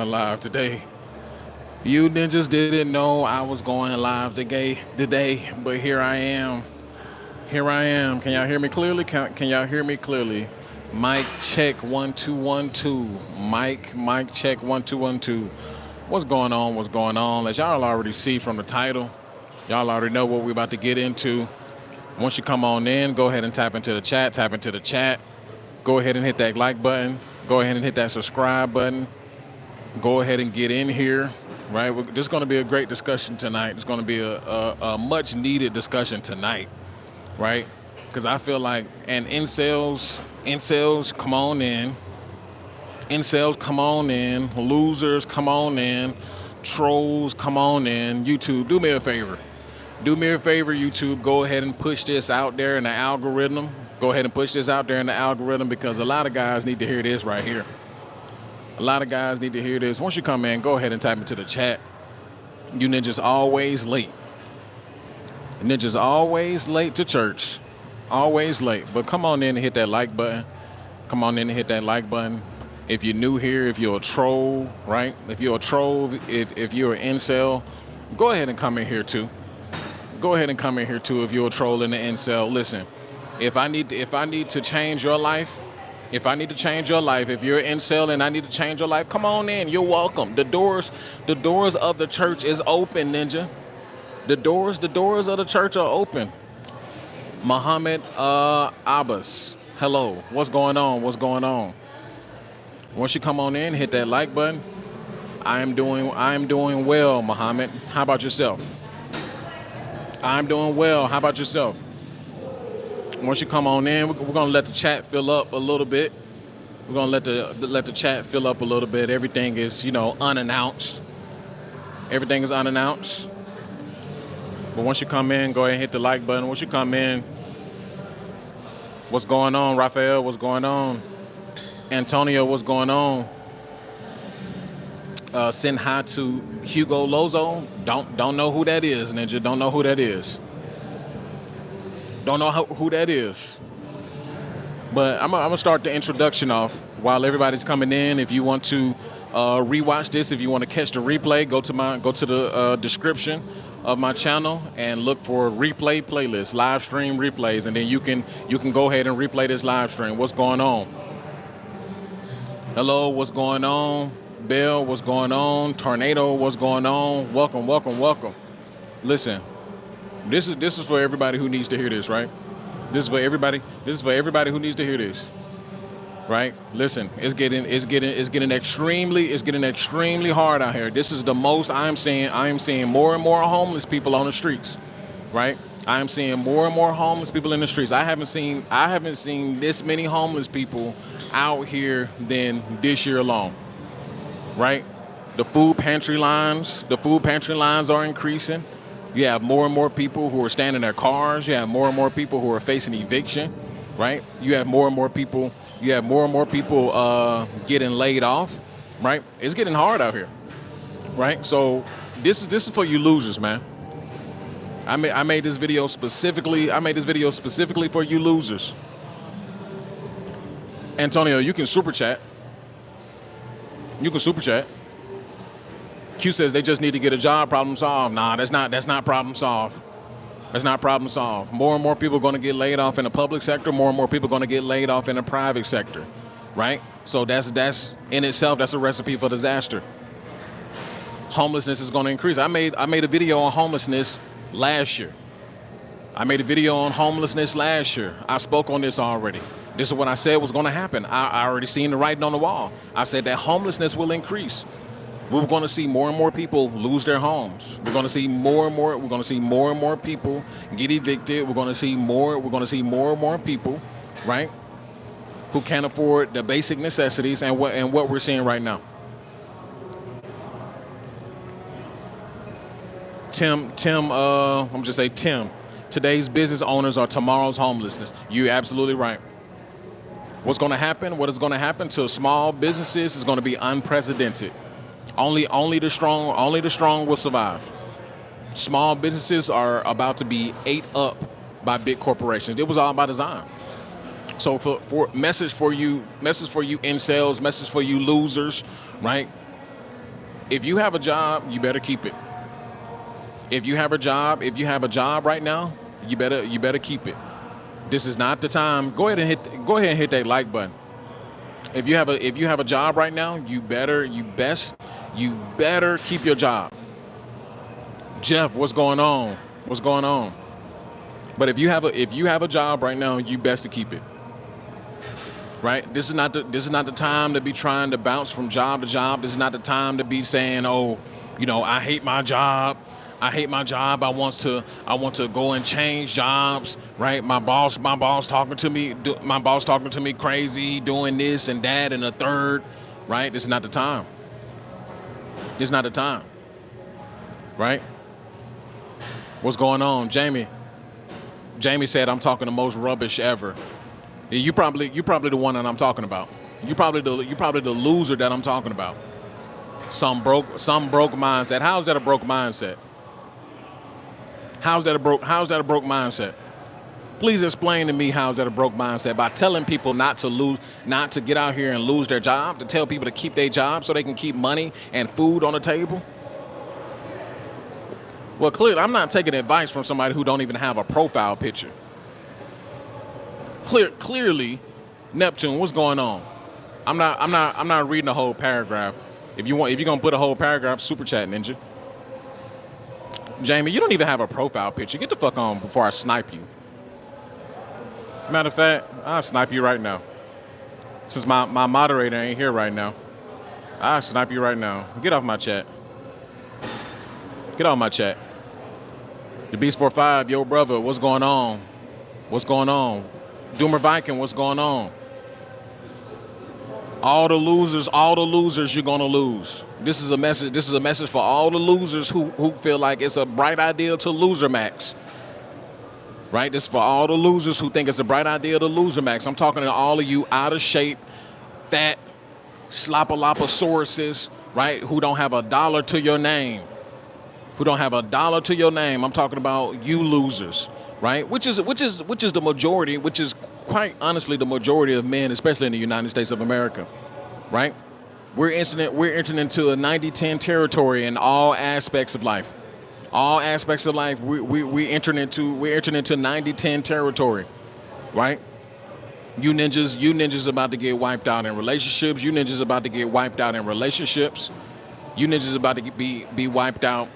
live today. You ninjas didn't know I was going live today, but here I am. Here I am. Can y'all hear me clearly? Can y'all hear me clearly? Mic check 1 2 1 2. Mic check 1 2 1 2. What's going on? What's going on? As y'all already see from the title, y'all already know what we're about to get into. Once you come on in, go ahead and tap into the chat. Tap into the chat. Go ahead and hit that like button. Go ahead and hit that subscribe button. Go ahead and get in here, right? This is going to be a great discussion tonight. It's going to be a much needed discussion tonight, right? Because I feel like, and incels, come on in. Incels, come on in. Losers, come on in. Trolls, come on in. YouTube, do me a favor. Do me a favor, YouTube. Go ahead and push this out there in the algorithm. Go ahead and push this out there in the algorithm because a lot of guys need to hear this right here. A lot of guys need to hear this. Once you come in, go ahead and type into the chat. You ninjas always late. Ninjas always late to church. Always late. But come on in and hit that like button. Come on in and hit that like button. If you're new here, if you're a troll, right? If you're a troll, if you're an incel, go ahead and come in here too. Go ahead and come in here too if you're a troll and an incel. Listen, if I need to change your life, if you're an incel and I need to change your life, come on in. You're welcome. The doors of the church is open, ninja. The doors of the church are open. Muhammad Abbas. Hello. What's going on? What's going on? Once you come on in, hit that like button. I am doing well, Muhammad. How about yourself? I'm doing well. How about yourself? Once you come on in, we're gonna let the chat fill up a little bit. We're gonna let the chat fill up a little bit. Everything is, unannounced. Everything is unannounced. But once you come in, go ahead and hit the like button. Once you come in, what's going on, Raphael? What's going on? Antonio, what's going on? Send hi to Hugo Lozo. Don't know who that is, ninja. Don't know who that is. Don't know who that is. But I'm gonna start the introduction off while everybody's coming in. If you want to rewatch this, if you want to catch the replay, go to the description of my channel and look for replay playlist, live stream replays, and then you can go ahead and replay this live stream. What's going on? Hello, what's going on? Bill, what's going on? Tornado, what's going on? Welcome, welcome, welcome. Listen, this is for everybody who needs to hear this, right? This is for everybody who needs to hear this. Right? Listen, it's getting extremely hard out here. This is the most I am seeing more and more homeless people on the streets. Right? I am seeing more and more homeless people in the streets. I haven't seen this many homeless people out here than this year alone. Right? The food pantry lines are increasing. You have more and more people who are staying in their cars. You have more and more people who are facing eviction. Right? You have more and more people getting laid off. Right? It's getting hard out here. Right? So this is for you losers, man. I made this video specifically for you losers. Antonio, you can super chat. Q says they just need to get a job, problem solved. Nah, that's not problem solved. That's not problem solved. More and more people are going to get laid off in the public sector. More and more people are going to get laid off in the private sector, right? So that's in itself, that's a recipe for disaster. Homelessness is going to increase. I made a video on homelessness last year. I spoke on this already. This is what I said was going to happen. I already seen the writing on the wall. I said that homelessness will increase. We're going to see more and more people lose their homes. We're going to see more and more people get evicted. We're going to see more and more people, right, who can't afford the basic necessities and what we're seeing right now. Tim, I'm just say Tim. Today's business owners are tomorrow's homelessness. You're absolutely right. What's going to happen? What is going to happen to small businesses is going to be unprecedented. Only the strong will survive. Small businesses are about to be ate up by big corporations. It was all by design. So for message for you incels, message for you losers, right? If you have a job, you better keep it. If you have a job right now, you better keep it. This is not the time. Go ahead and hit that like button. If you have a job right now, you better keep your job. Jeff, what's going on? What's going on? But if you have a job right now, you best to keep it. Right? This is not the time to be trying to bounce from job to job. This is not the time to be saying, "Oh, I hate my job. I hate my job. I want to go and change jobs." Right? My boss talking to me. My boss talking to me crazy, doing this and that and a third. Right? This is not the time. This is not the time. Right? What's going on, Jamie? Jamie said I'm talking the most rubbish ever. Yeah, you probably the one that I'm talking about. You probably the loser that I'm talking about. Some broke mindset. How's that a broke mindset? How's that a broke mindset? Please explain to me how's that a broke mindset by telling people not to get out here and lose their job, to tell people to keep their job so they can keep money and food on the table. Well, clearly I'm not taking advice from somebody who don't even have a profile picture. Clearly, Neptune, what's going on? I'm not reading the whole paragraph. If you're gonna put a whole paragraph, super chat ninja. Jamie, you don't even have a profile picture. Get the fuck on before I snipe you. Matter of fact, I'll snipe you right now. Since my moderator ain't here right now, I'll snipe you right now. Get off my chat. Get off my chat. The Beast 45, yo brother, what's going on? What's going on? Doomer Viking, what's going on? All the losers, you're gonna lose. This is a message. This is a message for all the losers who feel like it's a bright idea to loser max. Right? This is for all the losers who think it's a bright idea to loser max. I'm talking to all of you out of shape, fat, sloppalopasauruses, right? Who don't have a dollar to your name. Who don't have a dollar to your name. I'm talking about you losers, right? Which is the majority, which is quite honestly the majority of men, especially in the United States of America, right? We're entering into a 90-10 territory in all aspects of life. All aspects of life, we entering into 90-10 territory, right? You ninjas about to get wiped out in relationships. You ninjas about to get wiped out in relationships. You ninjas about to be wiped out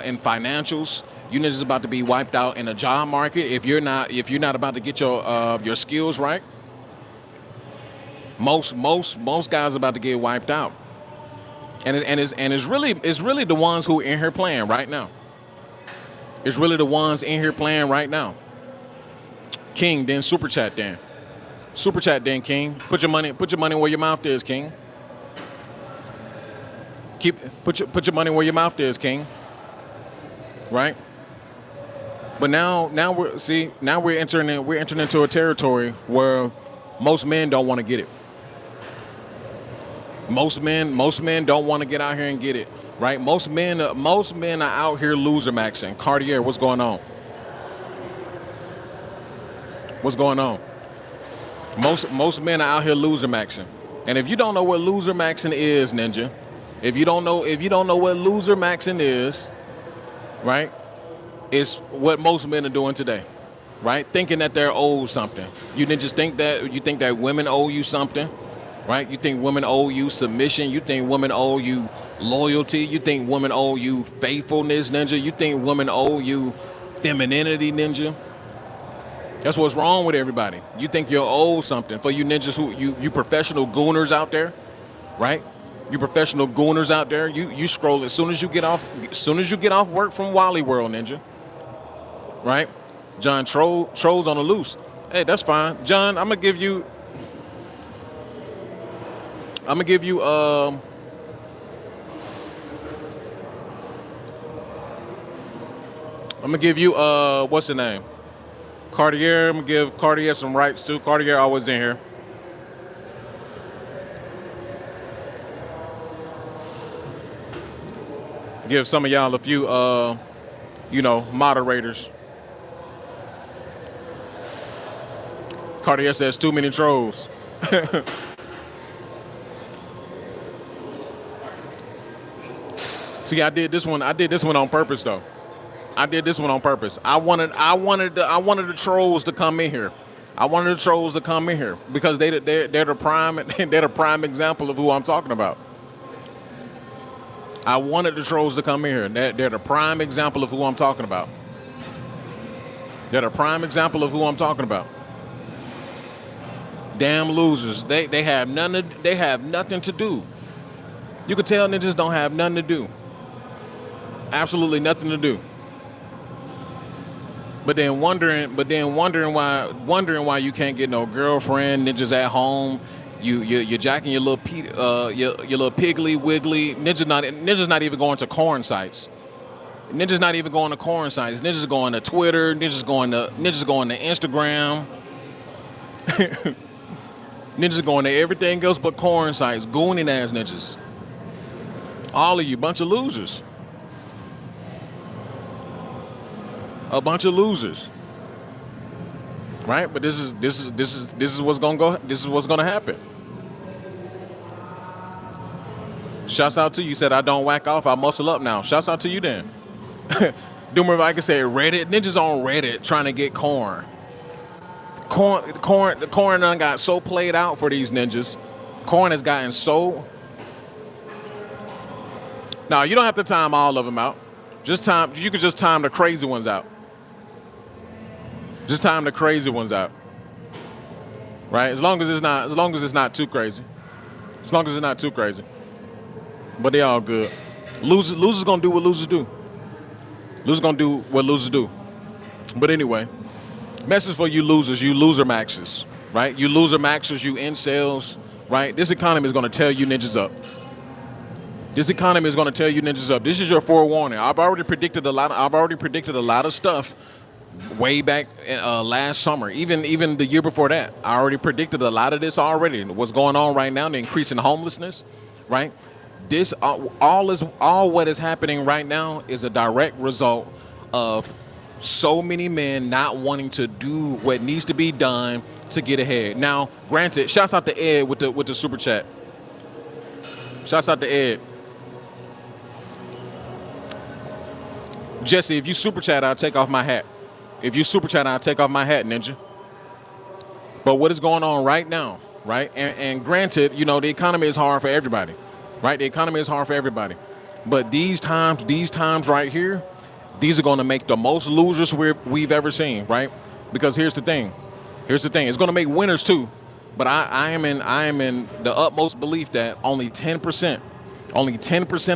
in financials. You niggas about to be wiped out in the job market if you're not about to get your skills right. Most guys about to get wiped out, and it's really the ones who are in here playing right now. It's really the ones in here playing right now. King, then super chat, then King. Put your money where your mouth is, King. Put your money where your mouth is, King. Right? But now we're entering into a territory where most men don't want to get it. Most men don't want to get out here and get it, right? Most men are out here loser maxing. Cartier, what's going on? What's going on? Most men are out here loser maxing. And if you don't know what loser maxing is, ninja, if you don't know what loser maxing is, right? It's what most men are doing today, right? Thinking that they're owed something. You ninjas think that women owe you something, right? You think women owe you submission. You think women owe you loyalty. You think women owe you faithfulness, ninja. You think women owe you femininity, ninja. That's what's wrong with everybody. You think you're owed something. For you ninjas you professional gooners out there, right? You professional gooners out there, you scroll as soon as you get off work from Wally World, ninja. Right? John, trolls on the loose. Hey, that's fine. John, I'm gonna give you what's the name? Cartier. I'm gonna give Cartier some rights too. Cartier always in here. Give some of y'all a few moderators. Cartier says too many trolls. See, I did this one. I did this one on purpose, though. I did this one on purpose. I wanted the trolls to come in here. I wanted the trolls to come in here because they're the prime they're the prime example of who I'm talking about. I wanted the trolls to come in here. They're the prime example of who I'm talking about. They're the prime example of who I'm talking about. Damn losers. They have nothing to do. You can tell ninjas don't have nothing to do. Absolutely nothing to do. But then wondering why you can't get no girlfriend. Ninjas at home. You're jacking your little your little piggly wiggly. Ninjas not even going to corn sites. Ninjas not even going to corn sites. Ninjas going to Twitter. Ninjas going to Instagram. Ninjas going to everything else but corn sites. Gooning ass ninjas. All of you, bunch of losers. A bunch of losers. Right? But this is what's gonna go. This is what's gonna happen. Shouts out to you. Said I don't whack off. I muscle up now. Shouts out to you then. Doomer, like I said, Reddit. Ninjas on Reddit trying to get corn. The corn done got so played out for these ninjas. Corn has gotten so. Now you don't have to time all of them out. Just time. You could just time the crazy ones out. Just time the crazy ones out. Right? As long as it's not too crazy. As long as it's not too crazy. But they all good. Losers gonna do what losers do. Losers gonna do what losers do. But anyway, message for you losers, you loser maxes, right? You loser maxers, you incels, right? This economy is gonna tear you ninjas up. This economy is gonna tear you ninjas up. This is your forewarning. I've already predicted a lot of stuff way back last summer, even the year before that. I already predicted a lot of this already. What's going on right now, the increase in homelessness, right? This all what is happening right now is a direct result of so many men not wanting to do what needs to be done to get ahead. Now, granted, shouts out to Ed with the super chat. Shouts out to Ed. Jesse, if you super chat, I'll take off my hat. If you super chat, I'll take off my hat, ninja. But what is going on right now, right? And granted, the economy is hard for everybody, right? The economy is hard for everybody. But these times right here, these are going to make the most losers we've ever seen, right? Because here's the thing. It's going to make winners too. But I am in the utmost belief that only 10%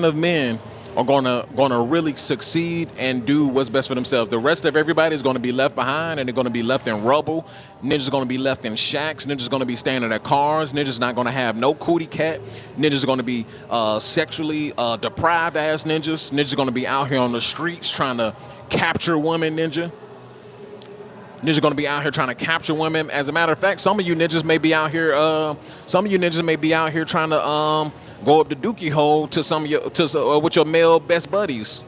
of men are gonna really succeed and do what's best for themselves. The rest of everybody is gonna be left behind, and they're gonna be left in rubble. Ninjas are gonna be left in shacks. Ninjas are gonna be staying in their cars. Ninjas not gonna have no cootie cat. Ninjas are gonna be sexually deprived ass ninjas. Ninjas are gonna be out here on the streets trying to capture women. Ninjas are gonna be out here trying to capture women. As a matter of fact, some of you ninjas may be out here. Trying to go up the dookie hole to some of your with your male best buddies.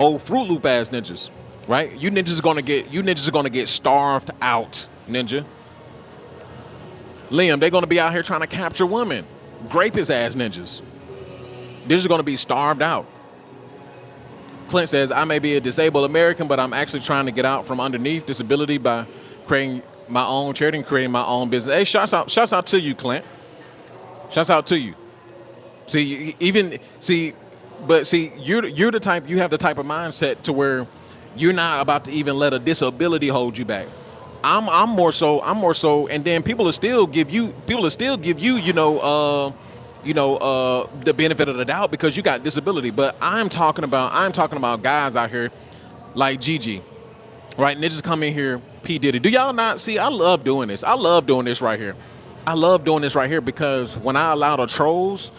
Old Fruit Loop ass ninjas, right? You ninjas are gonna get starved out, ninja. Liam, they're gonna be out here trying to capture women. Grapist ass ninjas. They're just gonna be starved out. Clint says, I may be a disabled American, but I'm actually trying to get out from underneath disability by creating my own charity and creating my own business. Hey, shouts out to you, Clint. Shouts out to you. You're the type, you have the type of mindset to where you're not about to even let a disability hold you back. I'm more so, and then people will still give you, the benefit of the doubt because you got disability. But I'm talking about guys out here like Gigi, right? Ninjas come in here, P. Diddy. Do y'all not see? I love doing this. I love doing this right here because when I allow the trolls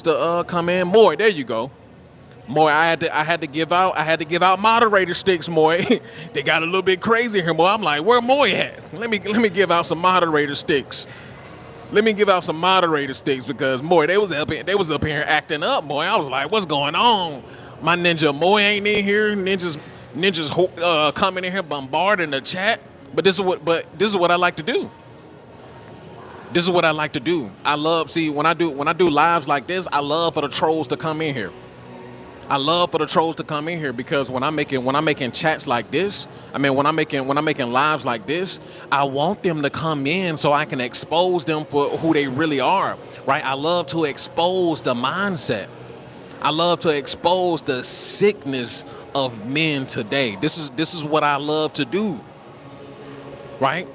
to come in, Moy, there you go. Moy, I had to give out moderator sticks, Moy. They got a little bit crazy here, Moy. I'm like, where Moy at? Let me give out some moderator sticks. Because Moy, they was up here acting up, Moy. I was like, what's going on? My ninja Moy ain't in here. Ninjas coming in here bombarding the chat. But this is what I like to do. This is what I like to do. I love, see, when I do lives like this, I love for the trolls to come in here. I love for the trolls to come in here because when I'm making chats like this, when I'm making lives like this, I want them to come in so I can expose them for who they really are, right? I love to expose the mindset. I love to expose the sickness of men today. This is what I love to do, right?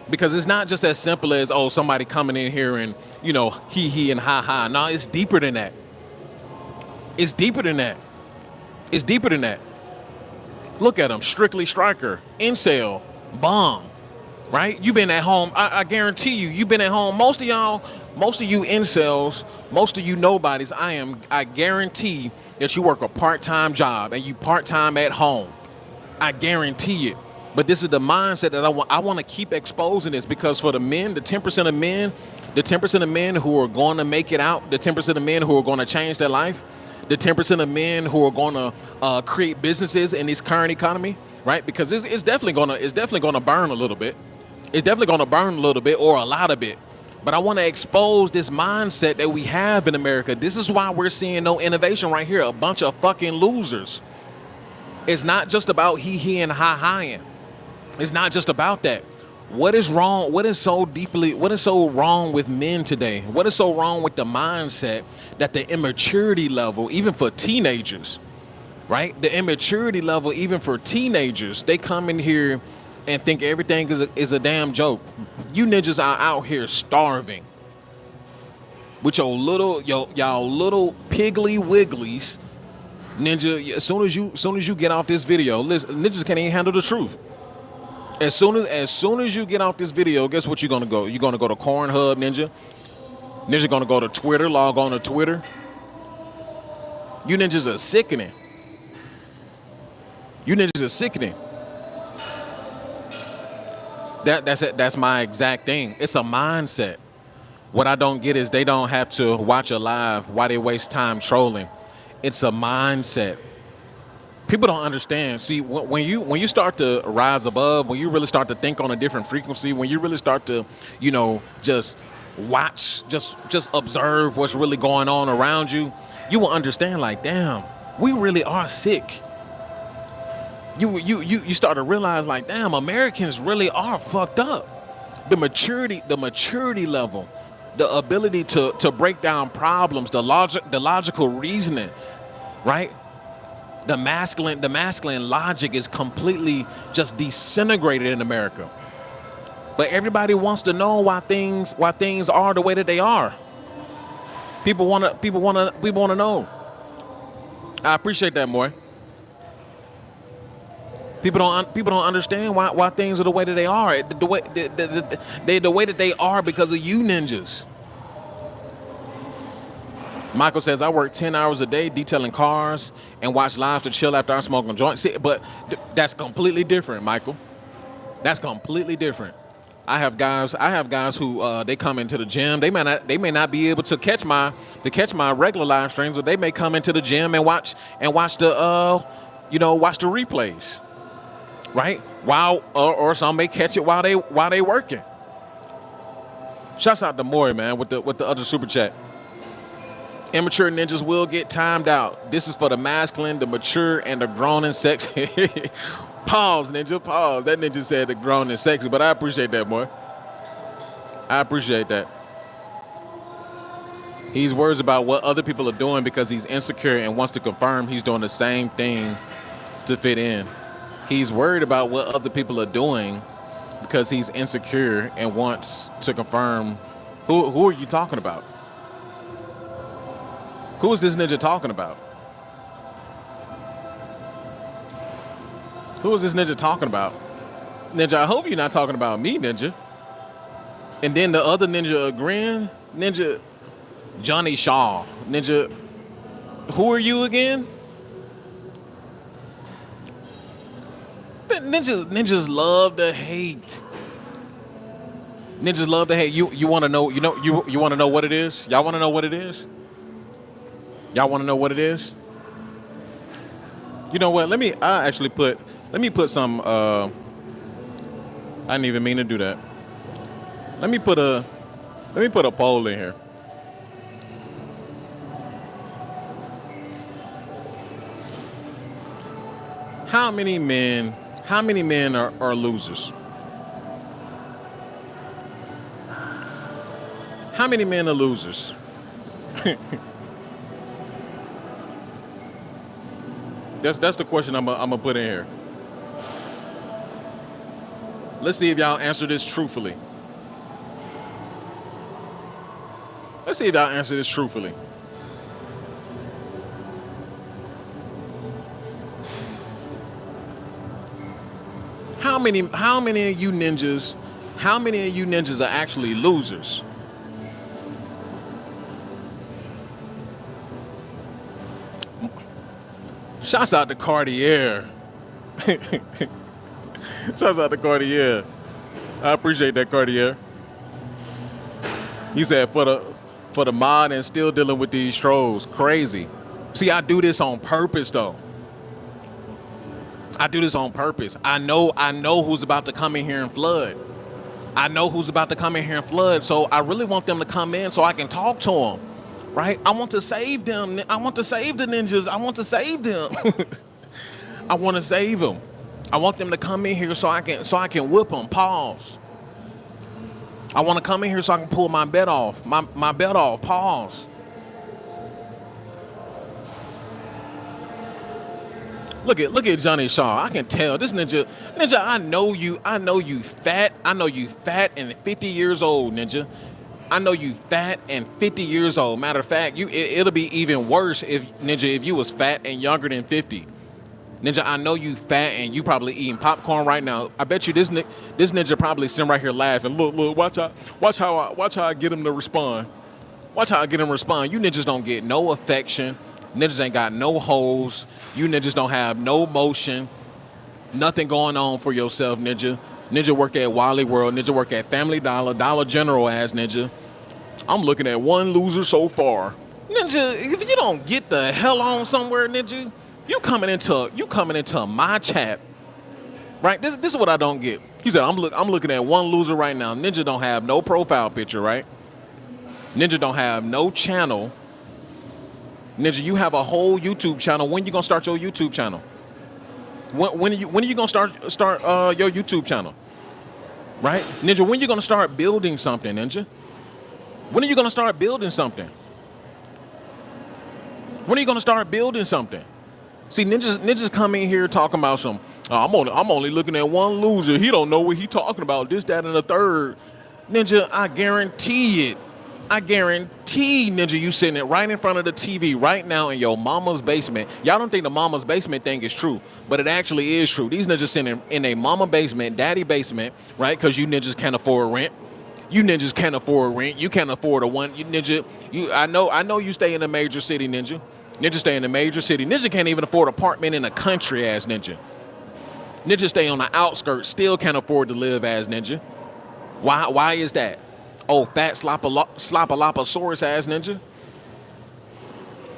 Because it's not just as simple as, oh, somebody coming in here and, he and ha ha. No, it's deeper than that. It's deeper than that. It's deeper than that. Look at them. Strictly striker, incel, bomb, right? You've been at home. I guarantee you've been at home. Most of you incels, most of you nobodies, I guarantee that you work a part-time job and you part-time at home. I guarantee it. But this is the mindset that I want to keep exposing this, because for the men, the 10% of men who are going to make it out, the 10% of men who are going to change their life, the 10% of men who are going to create businesses in this current economy, right? Because it's definitely going to burn a little bit. It's definitely going to burn a little bit or a lot of it. But I want to expose this mindset that we have in America. This is why we're seeing no innovation right here. A bunch of fucking losers. It's not just about he and ha-ha-ing. It's not just about that. What is wrong? What is so wrong with men today? What is so wrong with the mindset that the immaturity level, even for teenagers, right? The immaturity level, even for teenagers, they come in here and think everything is a damn joke. You ninjas are out here starving with y'all little piggly wigglies. Ninja, as soon as you get off this video, listen, ninjas can't even handle the truth. As soon as you get off this video, guess what you're gonna go? You're gonna go to Cornhub, Ninja. Ninja gonna go to Twitter, log on to Twitter. You ninjas are sickening. You ninjas are sickening. That's my exact thing. It's a mindset. What I don't get is they don't have to watch a live. Why they waste time trolling? It's a mindset. People don't understand. See, when you start to rise above, when you really start to think on a different frequency, when you really start to, just watch, just observe what's really going on around you, you will understand, like, damn, we really are sick. You start to realize, like, damn, Americans really are fucked up. The maturity level, the ability to break down problems, the logical reasoning, right? The masculine logic is completely just disintegrated in America. But everybody wants to know why things are the way that they are. People want to know. I appreciate that, more. People don't understand why things are the way that they are. The way that they are because of you ninjas. Michael says, I work 10 hours a day detailing cars and watch lives to chill after I smoke a joint. See, but that's completely different, Michael. That's completely different. I have guys who they come into the gym. They may not be able to catch my regular live streams, but they may come into the gym and watch the replays, right? Or some may catch it while they working. Shouts out to Maury, man, with the other super chat. Immature ninjas will get timed out. This is for the masculine, the mature, and the grown and sexy. Pause, ninja, pause. That ninja said the grown and sexy, but I appreciate that, boy. I appreciate that. He's worried about what other people are doing because he's insecure and wants to confirm he's doing the same thing to fit in. He's worried about what other people are doing because he's insecure and wants to confirm. Who are you talking about? Who is this ninja talking about? Who is this ninja talking about? Ninja, I hope you're not talking about me, ninja. And then the other ninja agreeing, ninja, Johnny Shaw. Ninja, who are you again? Ninjas love to hate. Ninjas love to hate. You want to know? You want to know what it is? Y'all want to know what it is? Y'all want to know what it is? You know what? Let me put some. I didn't even mean to do that. Let me put Let me put a poll in here. How many men? How many men are losers? How many men are losers? That's the question I'm gonna put in here. Let's see if y'all answer this truthfully. Let's see if y'all answer this truthfully. How many of you ninjas, how many of you ninjas are actually losers? Shouts out to Cartier. Shouts out to Cartier. I appreciate that, Cartier. He said for the mod and still dealing with these trolls. Crazy. See, I do this on purpose though. I do this on purpose. I know who's about to come in here and flood. I know who's about to come in here and flood. So I really want them to come in so I can talk to them. Right? I want to save them. I want to save the ninjas. I want to save them. I want to save them. I want them to come in here so I can whip them. Pause. I want to come in here so I can pull my belt off. My belt off. Pause. Look at Johnny Shaw. I can tell this ninja. I know you fat. I know you fat and 50 years old, ninja. I know you fat and 50 years old. Matter of fact, it'll be even worse if you was fat and younger than 50. Ninja, I know you fat and you probably eating popcorn right now. I bet you this ninja probably sitting right here laughing. Look, watch how I get him to respond. Watch how I get him to respond. You ninjas don't get no affection. Ninjas ain't got no hoes. You ninjas don't have no motion. Nothing going on for yourself, ninja. Ninja work at Wally World. Ninja work at Family Dollar, Dollar General ass ninja. I'm looking at one loser so far. Ninja, if you don't get the hell on somewhere, ninja, you coming into my chat. Right? This is what I don't get. He said, I'm looking at one loser right now. Ninja don't have no profile picture, right? Ninja don't have no channel. Ninja, you have a whole YouTube channel. When you gonna start your YouTube channel? When are you gonna start your YouTube channel? Right, Ninja? When you gonna start building something, Ninja? When are you gonna start building something? When are you gonna start building something? See, ninjas come in here talking about some. I'm only looking at one loser. He don't know what he talking about. This, that, and the third. Ninja, I guarantee it. I guarantee, ninja, you sitting it right in front of the TV right now in your mama's basement. Y'all don't think the mama's basement thing is true, but it actually is true. These ninjas sitting in a mama basement, daddy basement, right? Because you ninjas can't afford rent. You ninjas can't afford rent. You can't afford a one. You ninja, I know you stay in a major city, ninja. Ninja stay in a major city. Ninja can't even afford an apartment in a country ass ninja. Ninja stay on the outskirts, still can't afford to live as ninja. Why is that? Oh, fat slop-a-lop-a-saurus ass ninja.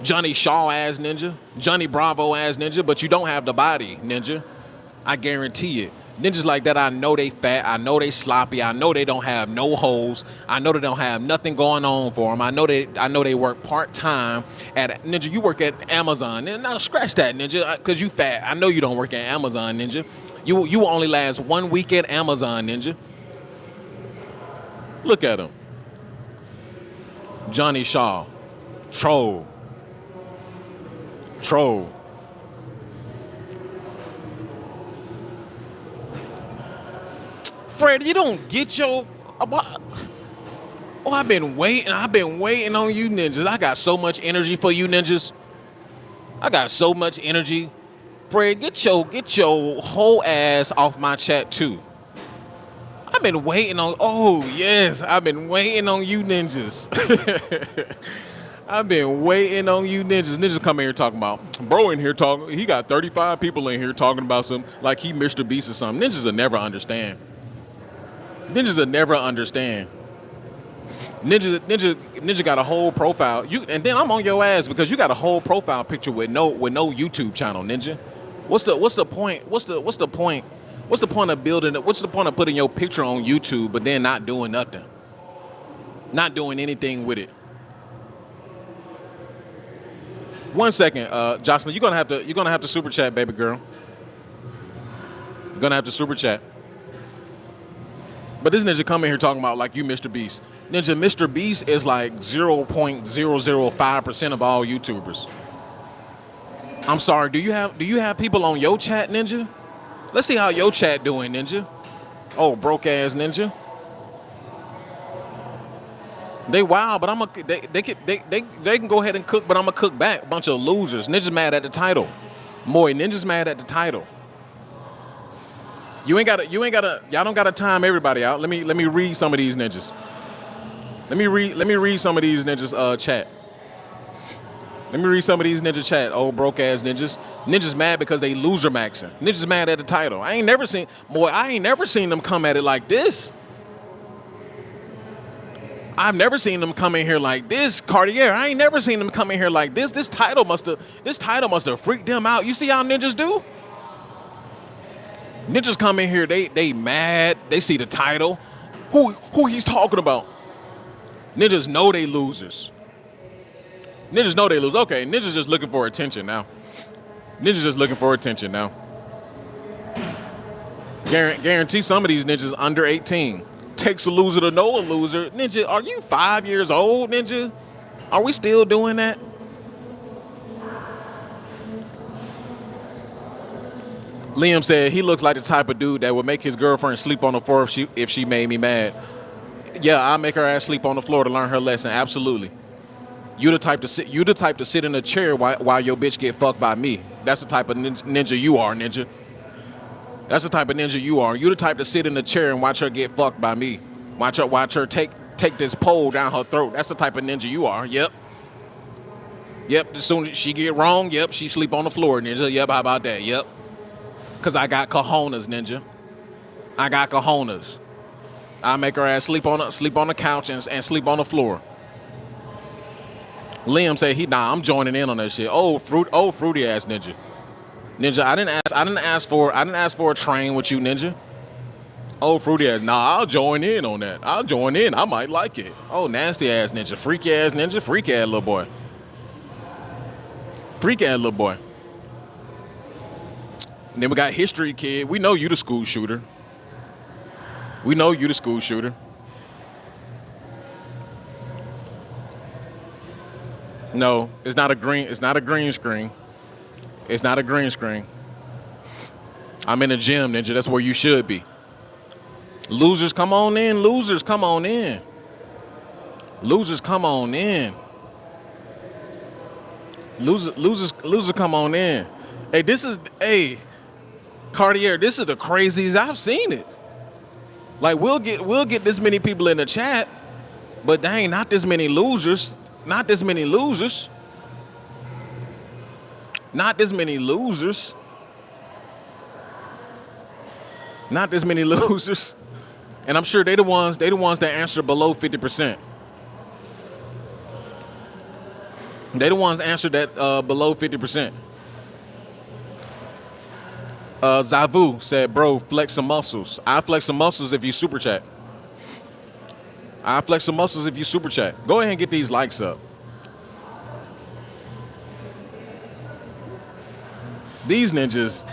Johnny Shaw ass ninja. Johnny Bravo ass ninja, but you don't have the body, ninja. I guarantee it. Ninjas like that, I know they fat. I know they sloppy. I know they don't have no hoes. I know they don't have nothing going on for them. I know they work part-time at ninja. You work at Amazon. Now scratch that, ninja, because you fat. I know you don't work at Amazon, ninja. You will only last 1 week at Amazon, ninja. Look at him. Johnny Shaw. Troll. Fred, you don't get your... Oh, I've been waiting on you ninjas. I got so much energy for you ninjas. I got so much energy. Fred, get your whole ass off my chat too. I've been waiting on, oh yes, I've been waiting on you ninjas. I've been waiting on you ninjas. Ninjas come in here talking about, bro in here talking, he got 35 people in here talking about some, like he Mr. Beast or something. Ninjas will never understand. Ninjas will never understand. Ninja got a whole profile. And then I'm on your ass because you got a whole profile picture with no YouTube channel, ninja. What's the point? What's the point? What's the point of building it? What's the point of putting your picture on YouTube but then not doing nothing? not doing anything with it. 1 second, Jocelyn, you're gonna have to super chat, baby girl. You're gonna have to super chat. But this ninja coming here talking about like you Mr. Beast. Ninja, Mr. Beast is like 0.005% of all YouTubers. I'm sorry, do you have people on your chat, Ninja? Let's see how your chat doing, Ninja. Oh, broke ass Ninja. They wild, but they can go ahead and cook, but I'm gonna cook back. Bunch of losers. Ninja's mad at the title. Moy, Ninja's mad at the title. Y'all don't gotta time everybody out. Let me read some of these ninjas. Let me read some of these ninjas chat. Let me read some of these ninja chat. Old broke ass ninjas. Ninjas mad because they loser maxing. Ninjas mad at the title. I ain't never seen them come at it like this. I've never seen them come in here like this, Cartier. I ain't never seen them come in here like this. This title must have freaked them out. You see how ninjas do? Ninjas come in here, they mad. They see the title. Who he's talking about? Ninjas know they losers. Ninjas know they lose. Okay, ninjas just looking for attention now. Ninjas just looking for attention now. Guarantee some of these ninjas under 18. Takes a loser to know a loser. Ninja, are you 5 years old, Ninja? Are we still doing that? Liam said he looks like the type of dude that would make his girlfriend sleep on the floor if she made me mad. Yeah, I'll make her ass sleep on the floor to learn her lesson. Absolutely. You the type to sit in a chair while your bitch get fucked by me. That's the type of ninja you are, Ninja. That's the type of ninja you are. You the type to sit in a chair and watch her get fucked by me. Watch her take this pole down her throat. That's the type of ninja you are. Yep. As soon as she get wrong, yep, she sleep on the floor, Ninja. Yep, how about that? Yep. Cause I got cojones, Ninja. I got cojones. I make her ass sleep on the couch and sleep on the floor. Liam said I'm joining in on that shit. Fruity ass Ninja. Ninja, I didn't ask for a train with you, Ninja. Oh, fruity ass. Nah, I'll join in on that. I'll join in. I might like it. Oh, nasty ass Ninja. Freaky ass Ninja. Freaky ass little boy. Freaky ass little boy. And then we got History Kid. We know you the school shooter. We know you the school shooter. No, it's not a green screen. It's not a green screen. I'm in the gym, Ninja. That's where you should be. Losers, come on in. Losers, come on in. Losers, come on in. Losers, come on in. Hey, Cartier, this is the craziest I've seen it. Like we'll get this many people in the chat, but dang, not this many losers. Not this many losers. Not this many losers. Not this many losers. And I'm sure they the ones that answer below 50%. They the ones answered that below 50%. Zavu said, bro, flex some muscles. I flex some muscles if you super chat. I flex some muscles if you super chat. Go ahead and get these likes up. These ninjas.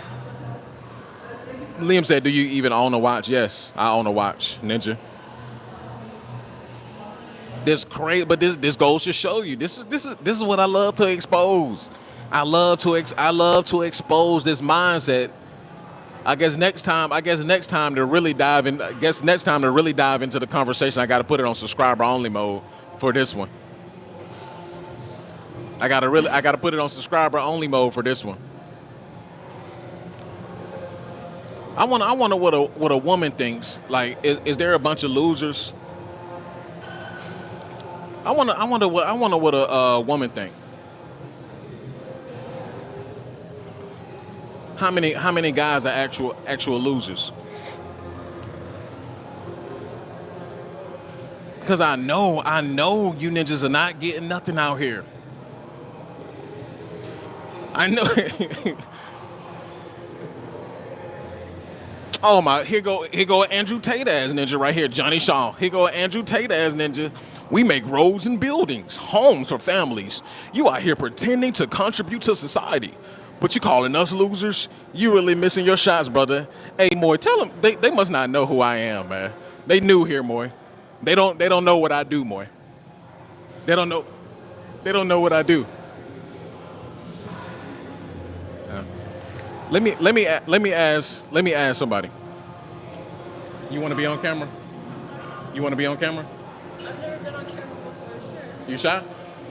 Liam said, do you even own a watch? Yes, I own a watch, Ninja. This crazy, but this goes to show you. This is what I love to expose. I love to expose this mindset. I guess next time to really dive into the conversation, I got to put it on subscriber only mode for this one. I got to put it on subscriber only mode for this one. I wonder what a woman thinks. Like, is there a bunch of losers? I wonder what a woman think. How many guys are actual losers? Because I know you ninjas are not getting nothing out here. I know. Oh my! Here go Andrew Tate as ninja right here. Johnny Shaw. Here go Andrew Tate as ninja. We make roads and buildings, homes for families. You out here pretending to contribute to society. But you calling us losers? You really missing your shots, brother. Hey, Moy, tell them they must not know who I am, man. They new here, Moy. They don't know what I do, Moy. They don't know they don't know what I do. Let me ask somebody. You want to be on camera? You want to be on camera? I've never been on camera before, sure. You shy? A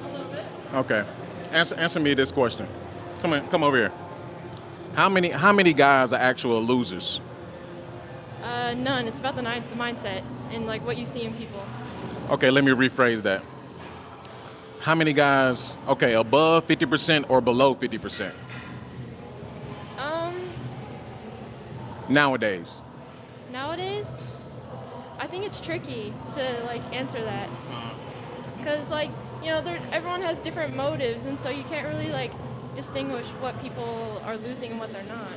little bit. Okay. Answer me this question. Come over here. How many guys are actual losers? None. It's about the mindset and like what you see in people. Okay, let me rephrase that. How many guys, okay, above 50% or below 50% Um, nowadays? Nowadays, I think it's tricky to like answer that because like everyone has different motives, and so you can't really like distinguish what people are losing and what they're not.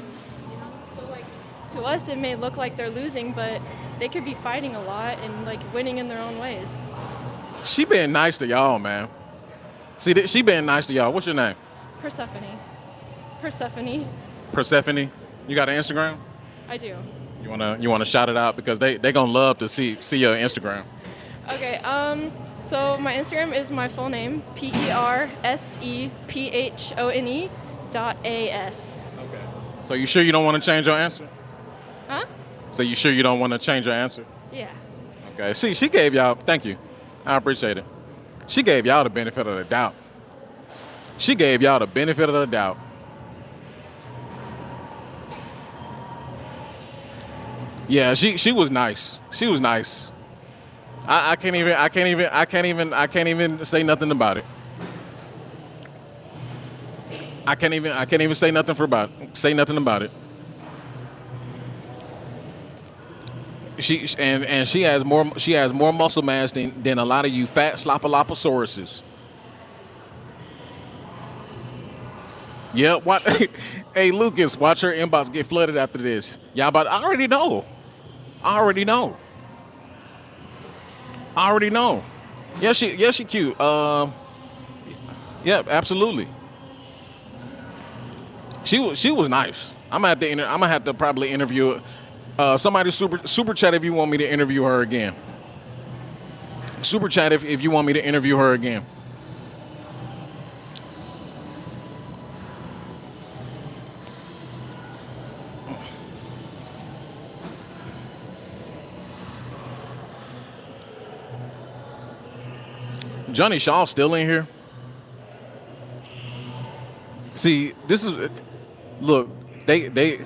So like to us, it may look like they're losing, but they could be fighting a lot and like winning in their own ways. She been nice to y'all, man. See, she been nice to y'all. What's your name? Persephone. Persephone. Persephone. You got an Instagram? I do. You wanna shout it out because they gonna love to see your Instagram. Okay. So my Instagram is my full name, PERSEPHONE.AS. Okay. So you sure you don't want to change your answer? Huh? So you sure you don't want to change your answer? Yeah. Okay. See, she gave y'all. Thank you. I appreciate it. She gave y'all the benefit of the doubt. She gave y'all the benefit of the doubt. Yeah, she was nice. She was nice. I can't even say nothing about it. I can't even say nothing about it. She has more muscle mass than a lot of you fat sloppalopasauruses. Yeah, what? Hey Lucas, watch her inbox get flooded after this. Y'all about I already know. I already know. Yeah, she cute. Yeah, absolutely. She was nice. I'm gonna have to probably interview her. Somebody super chat if you want me to interview her again. Super chat if you want me to interview her again. Johnny Shaw still in here. See, this is look, they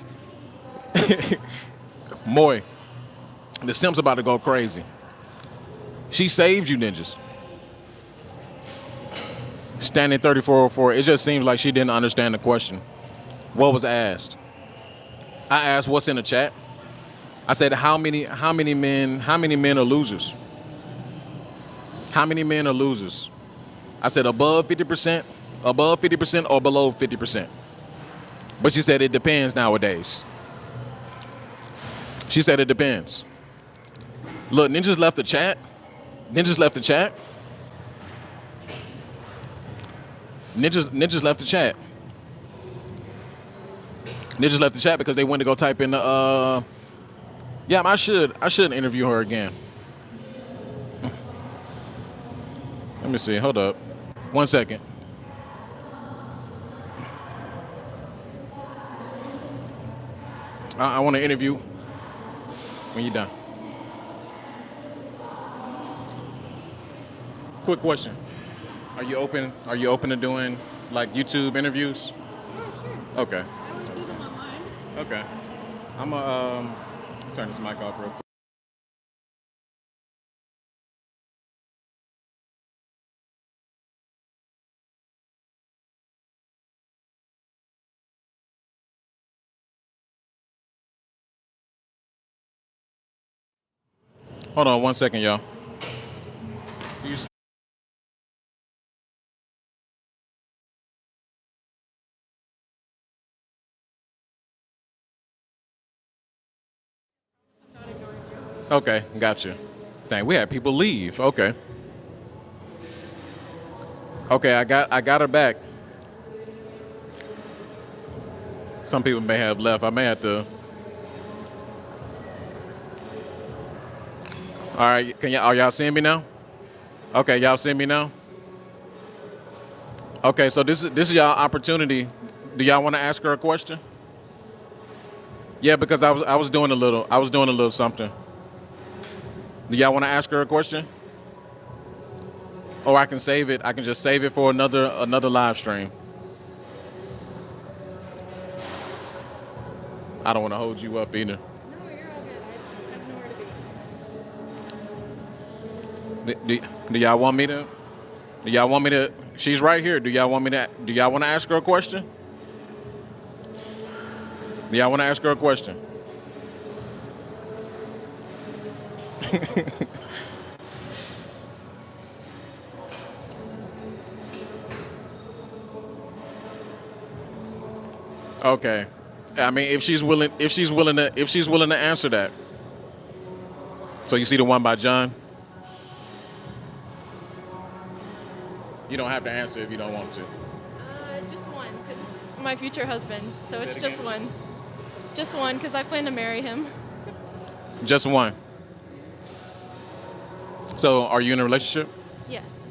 Moy, the Simps about to go crazy. She saved you ninjas. Standing 3404, it just seems like she didn't understand the question. What was asked? I asked what's in the chat. I said how many men are losers? How many men are losers? I said above 50%, or below 50%. But she said it depends nowadays. She said it depends. Look, ninjas left the chat. Ninjas left the chat. Ninjas left the chat. Ninjas left the chat because they went to go type in the yeah, I should interview her again. Let me see. Hold up. 1 second. I want to interview when you're done. Quick question. Are you open to doing like YouTube interviews? Oh, sure. Okay. I always see them online. Okay. I'm gonna turn this mic off real quick. Hold on 1 second, y'all. You I'm not ignoring you. Okay, gotcha. Dang, we had people leave. Okay. Okay, I got her back. Some people may have left. I may have to. All right, are y'all seeing me now? Okay, y'all seeing me now? Okay, so this is y'all opportunity. Do y'all want to ask her a question? Yeah, because I was doing a little something. Do y'all want to ask her a question? Or I can save it. I can just save it for another live stream. I don't want to hold you up either. No, you're all good. I have nowhere to be. Do y'all want me to? Do y'all want me to? She's right here. Do y'all want me to? Do y'all want to ask her a question? Do y'all want to ask her a question? Okay. I mean, if she's willing to answer that. So you see the one by John? You don't have to answer if you don't want to. Just one, because it's my future husband. So Say it's it just again. one. Just one, because I plan to marry him. Just one. So are you in a relationship? Yes.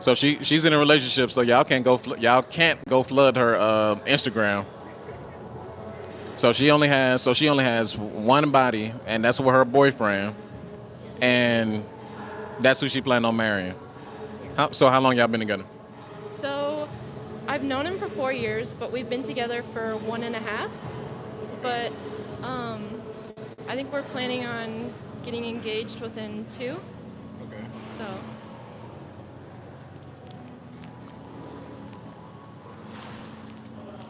So she's in a relationship. So y'all can't go flood her Instagram. So she only has one body, and that's with her boyfriend, and that's who she planned on marrying. So how long y'all been together? So I've known him for 4 years, but we've been together for 1.5. But I think we're planning on getting engaged within 2. Okay. So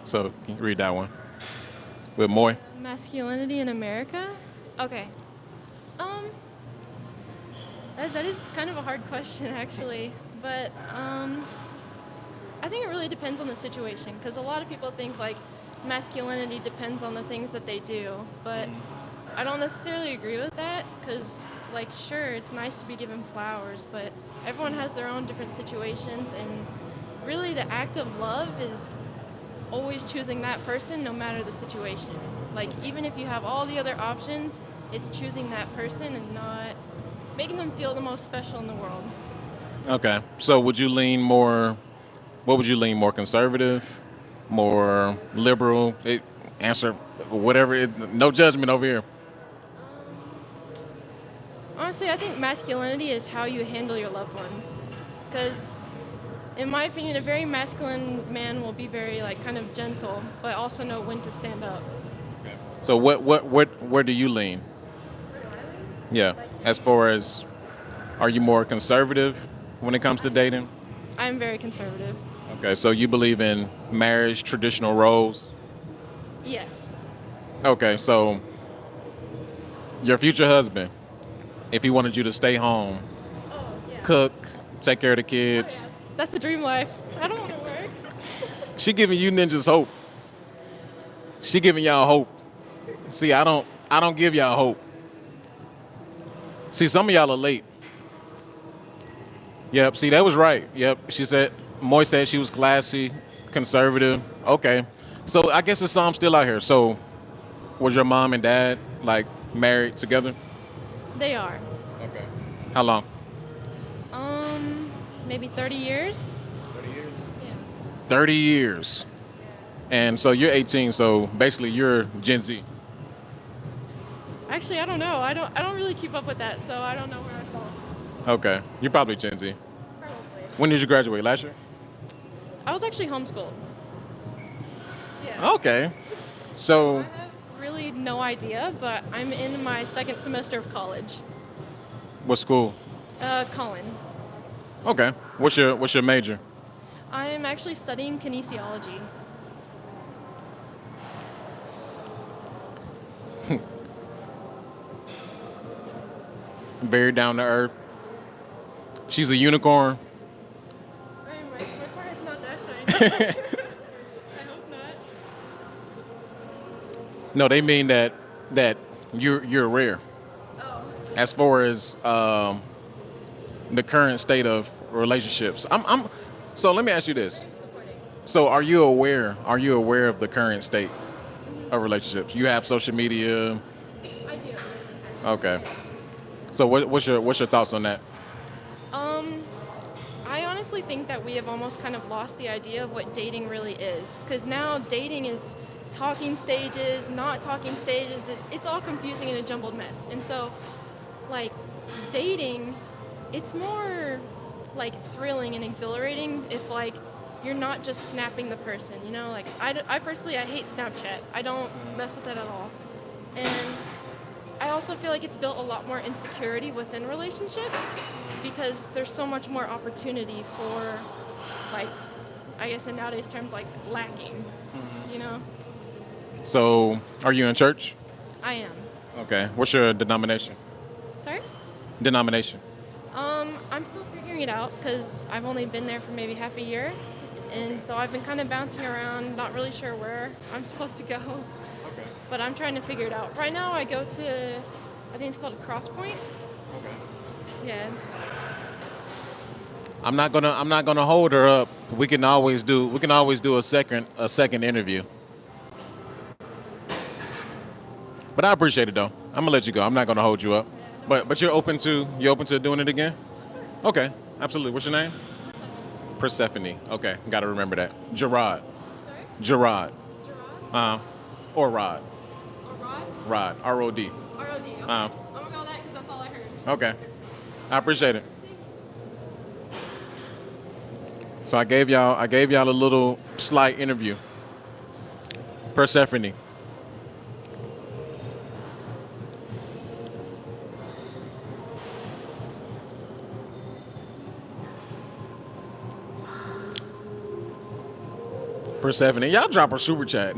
So can you read that one with Moy? masculinity in America? Okay. Um, that is kind of a hard question, actually. But I think it really depends on the situation, because a lot of people think like masculinity depends on the things that they do, but I don't necessarily agree with that, because like sure, it's nice to be given flowers, but everyone has their own different situations, and really the act of love is always choosing that person no matter the situation. Like even if you have all the other options, it's choosing that person and not making them feel the most special in the world. Okay. So would you lean more? What would you lean more? Conservative, more liberal? Answer whatever. No judgment over here. Honestly, I think masculinity is how you handle your loved ones. Because, in my opinion, a very masculine man will be very, like, kind of gentle, but also know when to stand up. So where do you lean? Yeah. As far as, are you more conservative when it comes to dating? I'm very conservative. Okay. So you believe in marriage, traditional roles. Yes. Okay. So your future husband, if he wanted you to stay home, Oh, yeah. cook, take care of the Oh, kids, yeah. That's the dream life. I don't want to work. she giving you ninjas hope. She giving y'all hope. See, I don't give y'all hope. See, some of y'all are late. Yep. See, that was right. Yep. Moy said she was classy, conservative. Okay. So I guess there's some still out here. So was your mom and dad like married together? They are. Okay. How long? Maybe 30 years? 30 years. Yeah. 30 years. And so you're 18, so basically you're Gen Z. Actually, I don't know. I don't really keep up with that, so I don't know where I fall. Okay. You're probably Gen Z. Probably. When did you graduate? Last year? I was actually homeschooled. Yeah. Okay. I So, have really no idea, but I'm in my second semester of college. what school? Colin. Okay. What's your major? I'm actually studying kinesiology. Very down to earth. She's a unicorn. My forehead's not that shiny. I hope not. No, they mean that you're rare. Oh. As far as the current state of relationships, So let me ask you this. So are you aware? Are you aware of the current state of relationships? You have social media. I do. Okay. So what's your thoughts on that? Um, I honestly think that we have almost kind of lost the idea of what dating really is. Because now dating is talking stages, not talking stages. It's all confusing and a jumbled mess. And so, like, dating, it's more like thrilling and exhilarating if, like, you're not just snapping the person, you know? Like, I personally, I hate Snapchat. I don't mess with that at all. And I also feel like it's built a lot more insecurity within relationships because there's so much more opportunity for, like, I guess in nowadays terms, like lacking, you know? So are you in church? I am. Okay. What's your denomination? Sorry? Denomination. I'm still figuring it out because I've only been there for maybe half a year. And so I've been kind of bouncing around, not really sure where I'm supposed to go. Okay. But I'm trying to figure it out. Right now I go to, I think it's called Cross Point. Okay. Yeah. I'm not gonna hold her up. We can always do a second interview. But I appreciate it though. I'm gonna let you go. I'm not gonna hold you up. But you're open to doing it again? Okay, absolutely. What's your name? Persephone. Okay, gotta remember that. Gerard. Sorry? Gerard. Gerard? Or Rod. Or Rod? Rod. R-O-D. ROD. Okay. Uh, I'm gonna go with that because that's all I heard. okay. I appreciate it. Thanks. So I gave y'all a little slight interview. Persephone. Persephone. Y'all drop a super chat.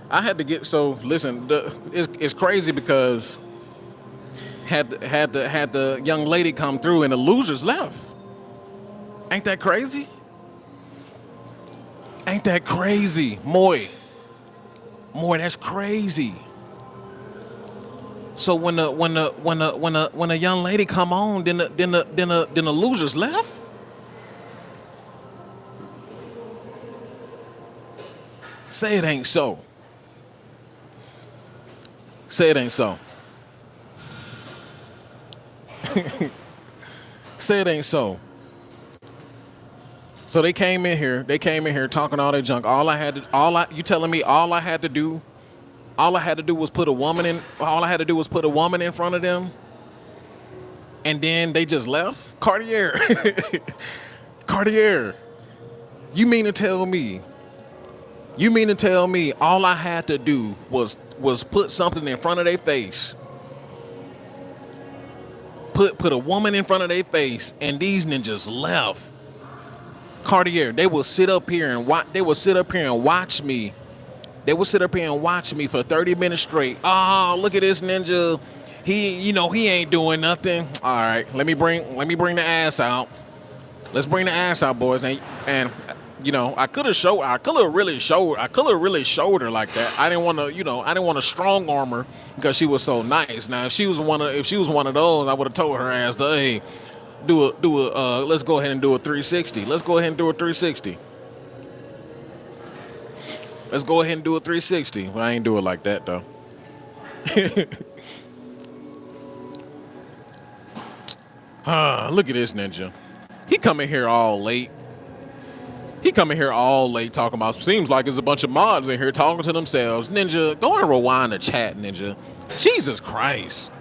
I had to get so listen. It's crazy because had the young lady come through and the losers left. Ain't that crazy? Ain't that crazy, Moy? Moy, that's crazy. So when a young lady come on, then the losers left. Say it ain't so. Say it ain't so. Say it ain't so. So they came in here. They came in here talking all that junk. You telling me all I had to do was put a woman in. All I had to do was put a woman in front of them, and then they just left. Cartier, Cartier. You mean to tell me? You mean to tell me all I had to do was put something in front of their face, put a woman in front of their face, and these ninjas left. Cartier, they will sit up here and watch. They will sit up here and watch me. They will sit up here and watch me for 30 minutes straight. Oh, look at this ninja. He ain't doing nothing. All right, let me bring the ass out. Let's bring the ass out, boys. And I could have really showed her like that. I didn't want to strong arm her because she was so nice. Now, if she was one of those, I would have told her ass, hey, let's go ahead and do a 360. Let's go ahead and do a 360. Let's go ahead and do a 360. Well, I ain't do it like that though. Look at this ninja. He coming here all late. Talking about, seems like there's a bunch of mods in here talking to themselves. Ninja, go and rewind the chat, Ninja. Jesus Christ.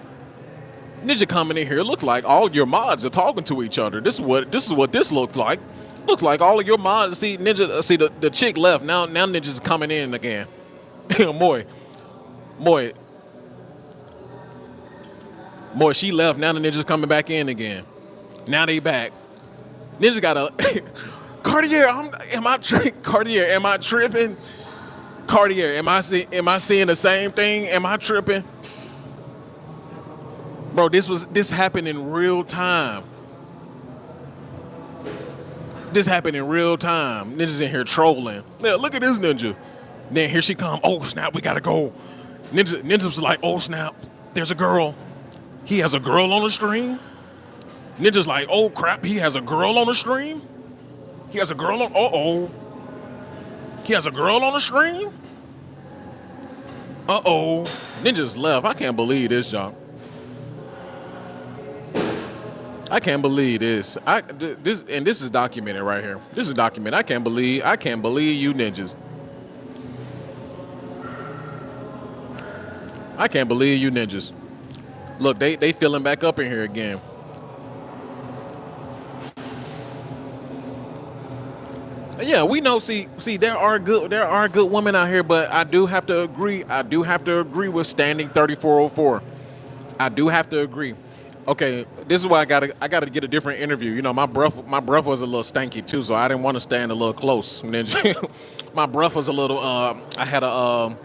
Ninja coming in here, looks like all your mods are talking to each other. This is what this looks like. Looks like all of your mods. See, Ninja, the chick left. Now Ninja's coming in again. Moy, she left. Now the Ninja's coming back in again. Now they back. Ninja got a Cartier. Cartier, am I tripping? Cartier, am I seeing the same thing? Am I tripping? Bro, this happened in real time. This happened in real time. Ninja's in here trolling. Yeah, look at this ninja. Then here she come. Oh snap, we gotta go. Ninja's like, oh snap, there's a girl. He has a girl on the stream. Ninja's like, oh crap, he has a girl on the stream. He has a girl on. He has a girl on the stream. Ninjas left. I can't believe this, John. I can't believe this. This is documented right here. This is documented. I can't believe you ninjas. I can't believe you ninjas. Look, they filling back up in here again. Yeah, we know. See, there are good women out here, but I do have to agree. I do have to agree with standing 3404. I do have to agree. Okay, this is why I gotta get a different interview. You know, my breath was a little stanky too, so I didn't want to stand a little close. Ninja. My breath was a little. I had a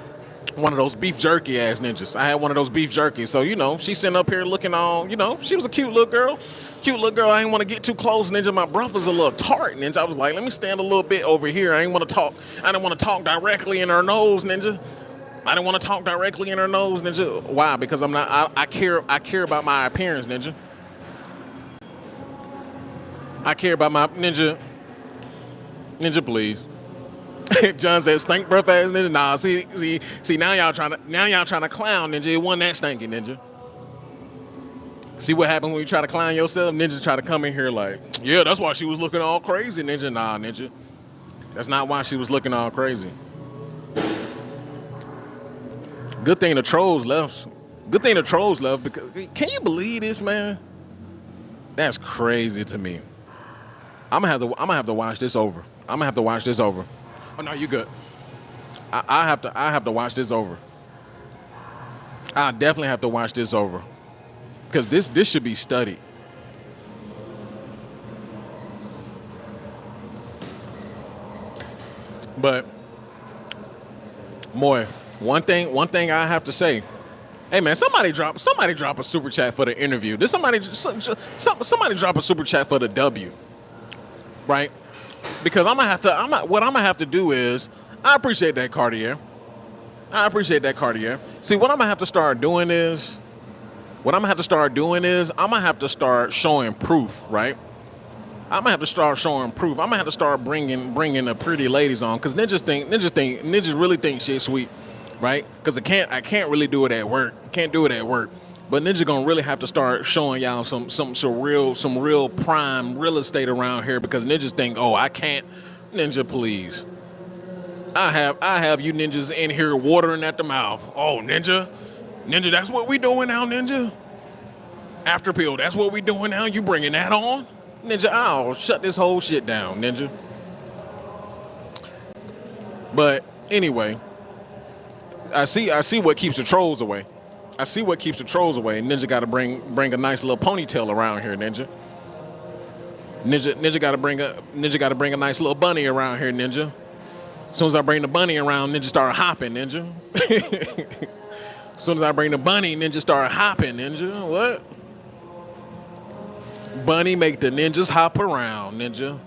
one of those beef jerky ass ninjas. I had one of those beef jerky. So, you know, she's sitting up here looking all, you know, she was a cute little girl. Cute little girl. I didn't want to get too close, ninja. My breath was a little tart, ninja. I was like, let me stand a little bit over here. I didn't want to talk. I didn't want to talk directly in her nose, ninja. I didn't want to talk directly in her nose, ninja. Why? Because I'm not. I care about my appearance, ninja. I care about my ninja. Ninja, please. John said, "Stink breath ass ninja." Nah, see. Now y'all trying to clown ninja. It wasn't that stinky, ninja. See what happened when you try to clown yourself? Ninjas try to come in here like, yeah, that's why she was looking all crazy, ninja. Nah, ninja. That's not why she was looking all crazy. Good thing the trolls left. Good thing the trolls left because can you believe this, man? That's crazy to me. I'm gonna have to watch this over. I'm gonna have to watch this over. Oh no, you good. I have to watch this over. I definitely have to watch this over. Because this should be studied. But Moy, one thing I have to say. Hey man, somebody drop a super chat for the interview. Did somebody drop a super chat for the W? Right? Because what I'm gonna have to do is I appreciate that Cartier. See, what I'm gonna have to start doing is I'm gonna have to start showing proof, right? I'm gonna have to start showing proof. I'm gonna have to start bringing the pretty ladies on, cause niggas really think shit sweet, right? Cause I can't really do it at work. Can't do it at work. But ninja gonna really have to start showing y'all some real prime real estate around here, because ninjas think, oh, I can't. Ninja, please. I have you ninjas in here watering at the mouth. Oh, ninja, that's what we doing now, ninja. After pill, that's what we doing now. You bringing that on, ninja? I'll shut this whole shit down, ninja. But anyway, I see what keeps the trolls away. Ninja got to bring a nice little ponytail around here, ninja. Ninja got to bring a nice little bunny around here, ninja. As soon as I bring the bunny around, ninja start hopping, ninja. As soon as I bring the bunny, ninja start hopping, ninja. What? Bunny make the ninjas hop around, ninja.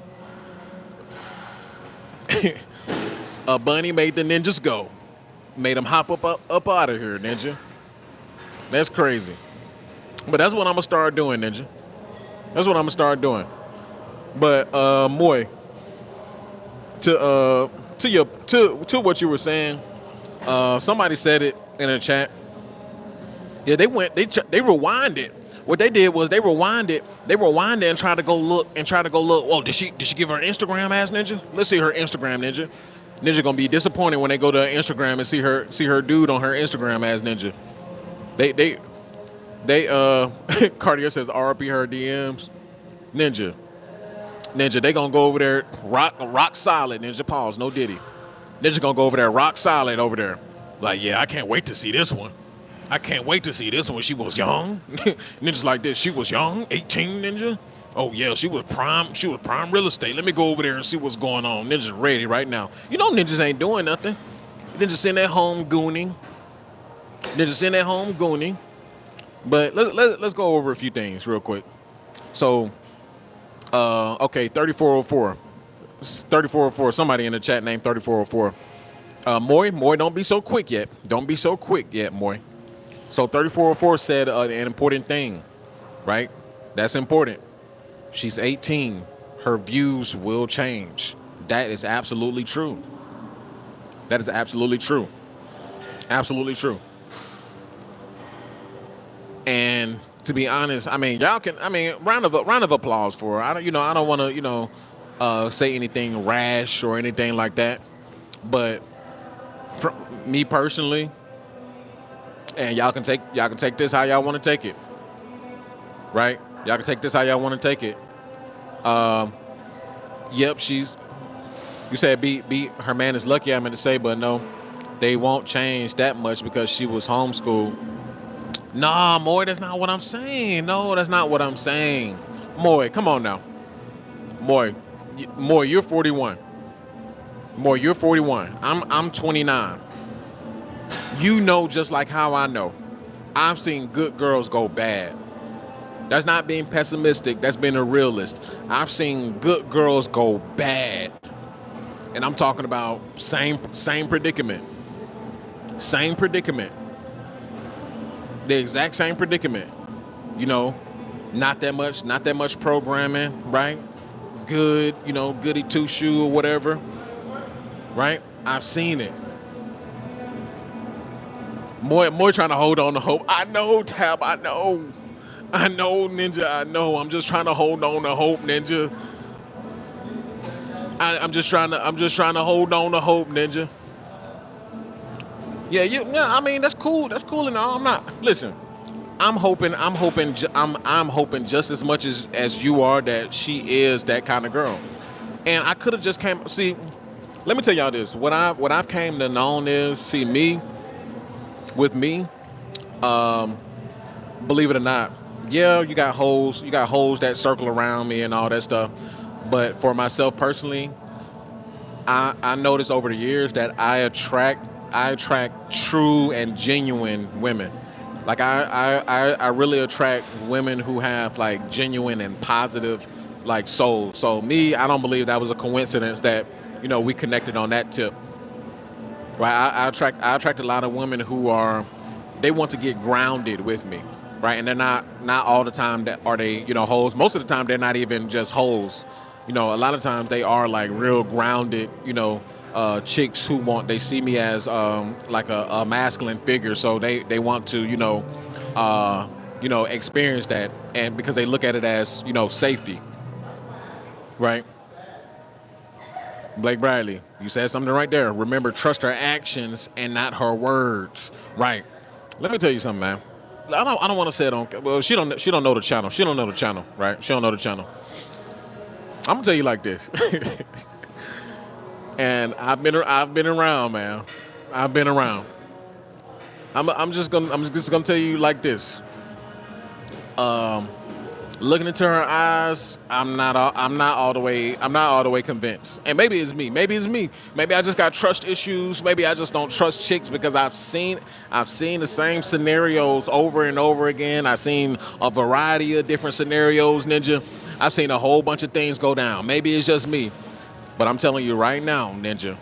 A bunny made the ninjas go. Made them hop up out of here, ninja. That's crazy. But that's what I'm gonna start doing, ninja. That's what I'm gonna start doing. But Moy, to what you were saying, somebody said it in the chat. Yeah, they rewinded. What they did was they rewinded and tried to go look. Oh, did she give her Instagram, ass ninja? Let's see her Instagram, ninja. Ninja gonna be disappointed when they go to Instagram and see her dude on her Instagram, ass ninja. They Cartier says RP her DMs. Ninja, they gonna go over there rock solid, ninja. Pause, no Diddy. Ninja gonna go over there rock solid over there. Like, yeah, I can't wait to see this one. She was young. Ninja's like this. She was young, 18, ninja. Oh yeah, she was prime real estate. Let me go over there and see what's going on. Ninja's ready right now. You know ninjas ain't doing nothing. Ninja's sitting at home gooning. But let's go over a few things real quick. So, okay, 3404. 3404. Somebody in the chat named 3404. Moy, don't be so quick yet. Moy. So 3404 said an important thing, right? That's important. She's 18. her views will change. That is absolutely true. That is absolutely true. Absolutely true. And to be honest, I mean, y'all can. I mean, round of applause for her. I don't, I don't want to, say anything rash or anything like that. But for me personally, and y'all can take this how y'all want to take it, right? Y'all can take this how y'all want to take it. Yep, she's. You said be her man is lucky. I meant to say, but no, they won't change that much because she was homeschooled. Nah, Moy, that's not what I'm saying. No, that's not what I'm saying. Moy, come on now. Moy, Moy, you're 41. Moy, you're 41. I'm 29. You know just like how I know. I've seen good girls go bad. That's not being pessimistic. That's being a realist. I've seen good girls go bad. And I'm talking about same predicament. Same predicament. The exact same predicament. You know, not that much programming, right? Good, goody two shoe or whatever, right? I've seen it. More trying to hold on to hope. I know, Tab. I know, Ninja. I know. I'm just trying to hold on to hope, Ninja. I'm just trying to hold on to hope, Ninja. Yeah. I mean, that's cool. That's cool and all. I'm not. Listen, I'm hoping just as much as you are that she is that kind of girl. And I could have just came. See, let me tell y'all this. What I've came to known is, see, with me, believe it or not, yeah, you got hoes that circle around me and all that stuff. But for myself personally, I noticed over the years that I attract true and genuine women. Like I really attract women who have like genuine and positive like souls. So me, I don't believe that was a coincidence that we connected on that tip. Right? I attract a lot of women who they want to get grounded with me, right? And they're not all the time that are they hoes. Most of the time they're not even just hoes. A lot of times they are like real grounded, chicks who they see me as like a masculine figure, so they want to experience that, and because they look at it as safety, right? Blake Bradley, you said something right there. Remember, trust her actions and not her words, right? Let me tell you something, man. I don't want to say it on. Well, she don't know the channel. She don't know the channel, right? She don't know the channel. I'm gonna tell you like this, and I've been around, man. I've been around. I'm just gonna tell you like this. Looking into her eyes, I'm not all the way convinced. And maybe it's me. Maybe I just got trust issues. Maybe I just don't trust chicks because I've seen the same scenarios over and over again. I've seen a variety of different scenarios, Ninja. I've seen a whole bunch of things go down. Maybe it's just me. But I'm telling you right now, Ninja.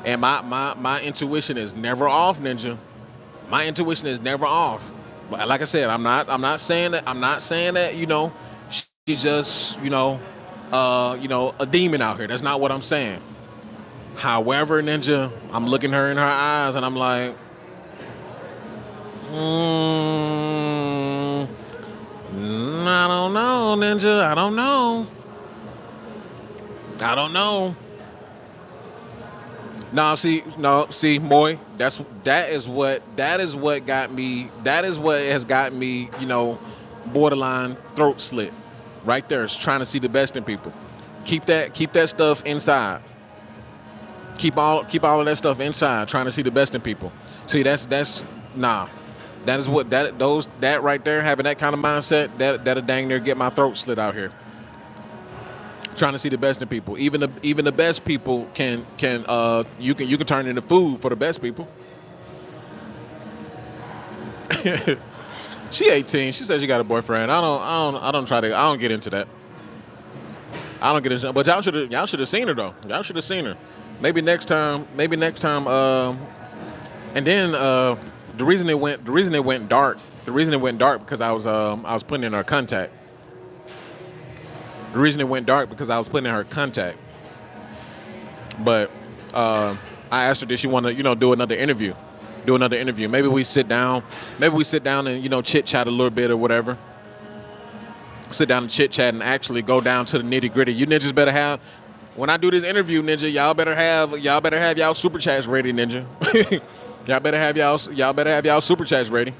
And my intuition is never off, Ninja. My intuition is never off. But like I said, I'm not saying that, she's just, a demon out here. That's not what I'm saying. However, Ninja, I'm looking her in her eyes and I'm like, I don't know, Ninja. I don't know. No, see, Moy. That is what got me. That is what has got me. Borderline throat slit. Right there, is trying to see the best in people. Keep that stuff inside. Keep all of that stuff inside. Trying to see the best in people. See, that's nah. That is what that right there, having that kind of mindset, that'll dang near get my throat slit out here. Trying to see the best in people. Even the best people can you can turn into food for the best people. She 18. She says she got a boyfriend. I don't get into that. I don't get into that. But y'all should have seen her though. Y'all should have seen her. Maybe next time. And then the reason it went dark because I was putting in her contact. The reason it went dark because I was putting in her contact. But I asked her, did she want to, do another interview? Do another interview. Maybe we sit down. Maybe we sit down and, chit chat a little bit or whatever. Sit down and chit chat and actually go down to the nitty gritty. You ninjas better have, when I do this interview, ninja, y'all better have y'all super chats ready, ninja. y'all better have y'all super chats ready.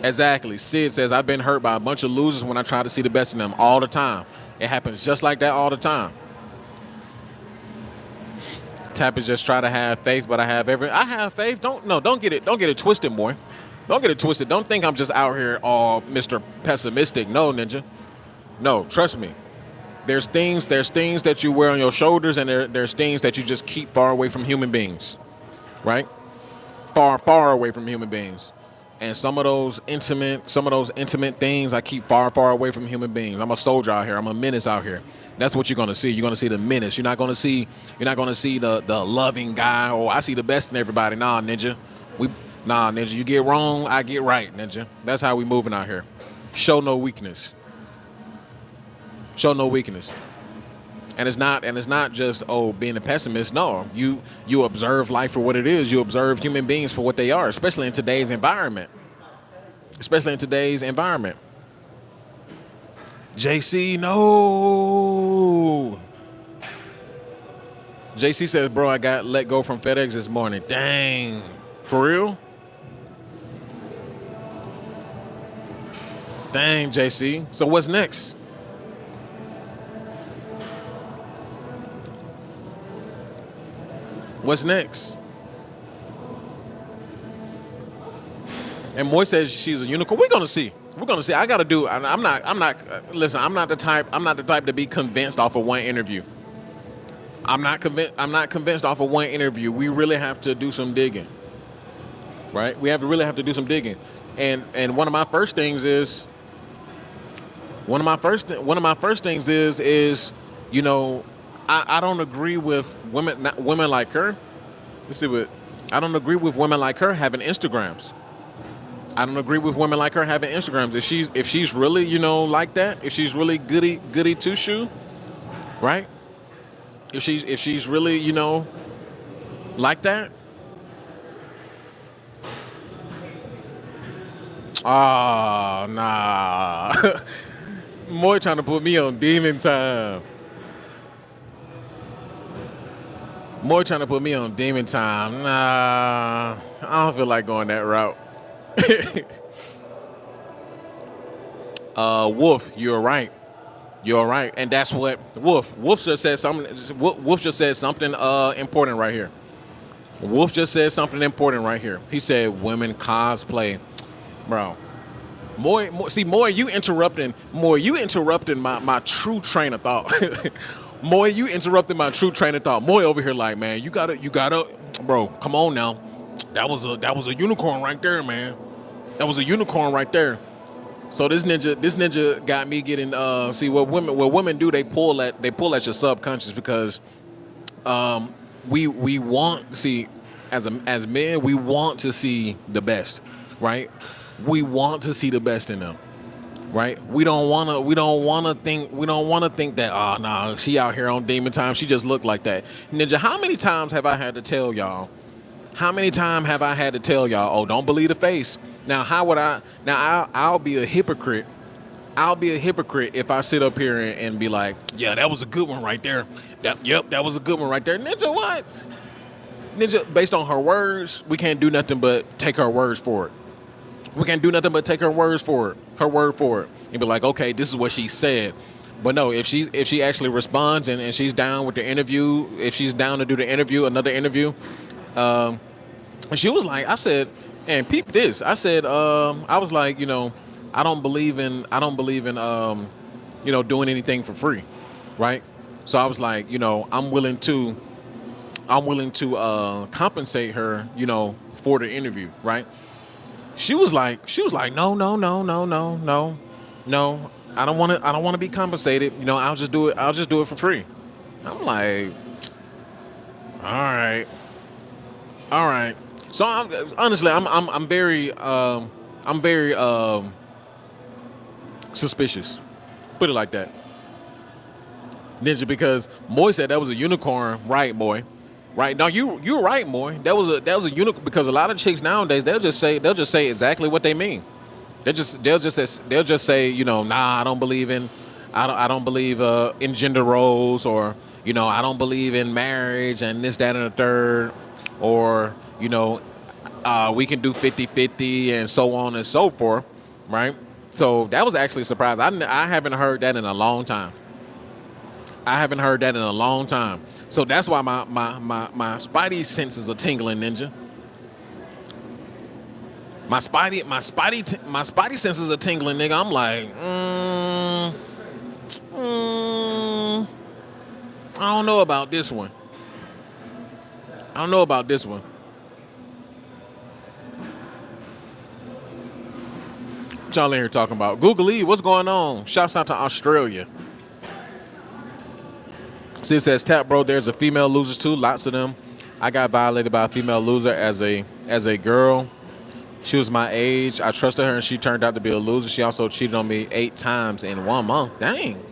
Exactly. Sid says, I've been hurt by a bunch of losers when I try to see the best in them all the time. It happens just like that all the time. Tap is just try to have faith, but I have faith. Don't get it twisted, boy. Don't get it twisted. Don't think I'm just out here all Mr. Pessimistic. No, ninja. No, trust me. There's things that you wear on your shoulders, and there's things that you just keep far away from human beings. Right? Far away from human beings. And some of those intimate things I keep far away from human beings. I'm a soldier out here. I'm a menace out here. That's what you're gonna see. You're gonna see the menace. You're not gonna see the loving guy. Oh, I see the best in everybody. Nah, ninja. Ninja. You get wrong, I get right, ninja. That's how we moving out here. Show no weakness. Show no weakness. And it's not just being a pessimist. No, you observe life for what it is. You observe human beings for what they are, especially in today's environment. JC, no. JC says, bro, I got let go from FedEx this morning. Dang. For real? Dang, JC. So what's next? What's next? And Moy says she's a unicorn. We're gonna see. I gotta do. I'm not. Listen, I'm not the type to be convinced off of one interview. I'm not convinced off of one interview. We really have to do some digging. Right? We really have to do some digging. And one of my first things is. I don't agree with women like her. Let's see what. I don't agree with women like her having Instagrams. I don't agree with women like her having Instagrams. If she's really, like that, if she's really goody two shoe, right? If she's really, like that. Oh, nah. Moy trying to put me on demon time. More trying to put me on demon time. Nah, I don't feel like going that route. Wolf, you're right. And that's what Wolf just said something. Wolf just said something important right here. Wolf just said something important right here. He said women cosplay, bro. More, you interrupting my true train of thought. Moy, you interrupted my true train of thought. Moy over here like, man, you gotta, bro, come on now. That was a unicorn right there, man. That was a unicorn right there. So this ninja got me getting. See what women do. They pull at your subconscious because, we want, see, as men, we want to see the best, right? We want to see the best in them. Right? We don't wanna think that, oh no, she out here on demon time, she just looked like that. Ninja, how many times have I had to tell y'all? Oh, don't believe the face. Now I'll be a hypocrite. If I sit up here and be like, yeah, that was a good one right there. That was a good one right there. Ninja, what? Ninja, based on her words, we can't do nothing but take her words for it. We can't do nothing but take her word for it, and be like, okay, this is what she said. But no, if she actually responds and she's down with the interview, if she's down to do the interview, another interview, and she was like, I said, and peep this, I said, I was like, I don't believe in, doing anything for free, right? So I was like, I'm willing to compensate her, for the interview, right? She was like, no. I don't want to be compensated. I'll just do it for free. I'm like, all right. So honestly, I'm very Suspicious. Put it like that. Ninja, because Moy said that was a unicorn, right, Moy? Right. No, you're right, Moy. That was a unicorn because a lot of chicks nowadays they'll just say exactly what they mean. They'll just say, nah, I don't believe in gender roles, or I don't believe in marriage and this, that, and the third, or we can do 50-50 and so on and so forth, right? So that was actually a surprise. I haven't heard that in a long time. I haven't heard that in a long time. So that's why my spidey senses are tingling, Ninja. My spidey senses are tingling, nigga. I'm like, I don't know about this one. I don't know about this one. What y'all in here talking about? Google E, what's going on? Shouts out to Australia. See, it says, tap, bro, there's a female losers too, lots of them. I got violated by a female loser as a girl. She was my age. I trusted her and she turned out to be a loser. She also cheated on me 8 times in 1 month. Dang.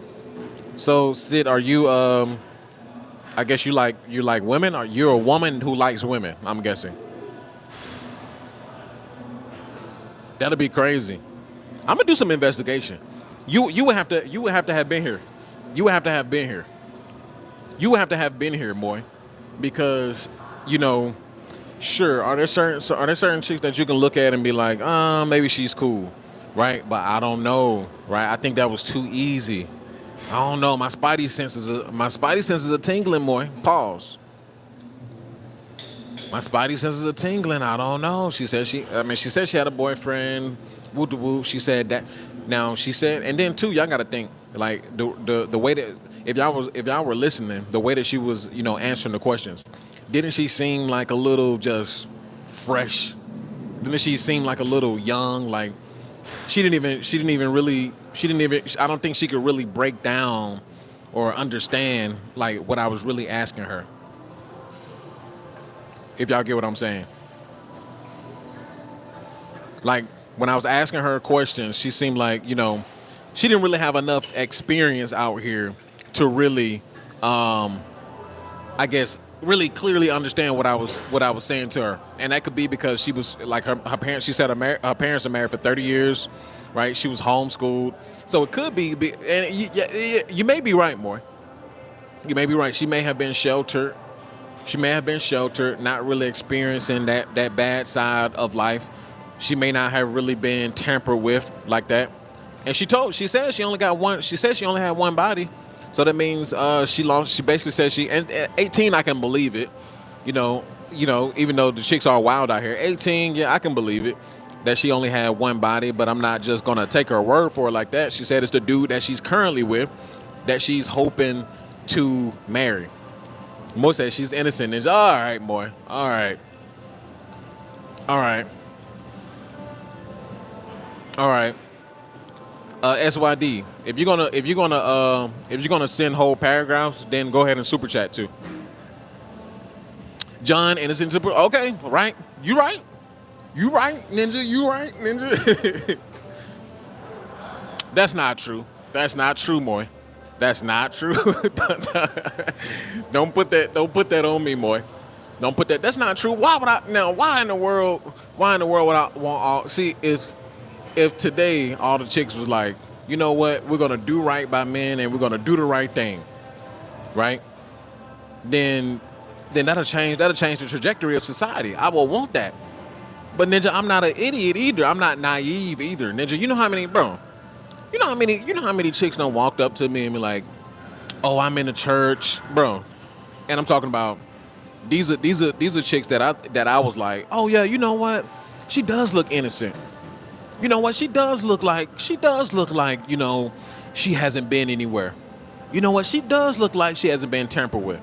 So Sid, are you I guess you like women, or you're a woman who likes women, I'm guessing. That'll be crazy. I'm gonna do some investigation. You would have to have been here. You would have to have been here. You would have to have been here, boy, because you know, sure, are there certain chicks that you can look at and be like, maybe she's cool, right? But I don't know, right? I think that was too easy. I don't know. My spidey senses are tingling, boy. Pause. My spidey senses are tingling. I don't know. She said she had a boyfriend. Woo de woo. She said that. Now she said, and then too, y'all got to think like the way that if y'all were listening, the way that she was, answering the questions, didn't she seem like a little just fresh? Didn't she seem like a little young? Like she didn't even. I don't think she could really break down or understand like what I was really asking her. If y'all get what I'm saying. Like when I was asking her questions, she seemed like, she didn't really have enough experience out here to really, I guess, really clearly understand what I was saying to her. And that could be because she was like her parents. She said her parents are married for 30 years, right? She was homeschooled, so it could be. And you may be right, more. You may be right. She may have been sheltered. She may have been sheltered, not really experiencing that bad side of life. She may not have really been tampered with like that. And she said she only got one. She said she only had one body. So that means she lost. She basically said and at 18, I can believe it. Even though the chicks are wild out here, 18, yeah, I can believe it that she only had one body. But I'm not just gonna take her word for it like that. She said it's the dude that she's currently with, that she's hoping to marry. Mo said she's innocent. And all right, boy. All right. All right. All right. SYD. If you're gonna send whole paragraphs, then go ahead and super chat too. John innocent. Okay, right. You right. You right, Ninja. You right, Ninja. That's not true. That's not true, Moy. That's not true. Don't put that. Don't put that on me, Moy. Don't put that. That's not true. Why would I now? Why in the world? Why in the world would I want all? See, if today all the chicks was like, you know what, we're gonna do right by men and we're gonna do the right thing, right? Then that'll change the trajectory of society. I will want that. But Ninja, I'm not an idiot either. I'm not naive either. Ninja, you know how many, bro? You know how many chicks done walked up to me and be like, "Oh, I'm in the church, bro," and I'm talking about these are chicks that I was like, "Oh yeah, you know what? She does look innocent. You know what? She does look like she hasn't been anywhere. You know what? She does look like she hasn't been tampered with."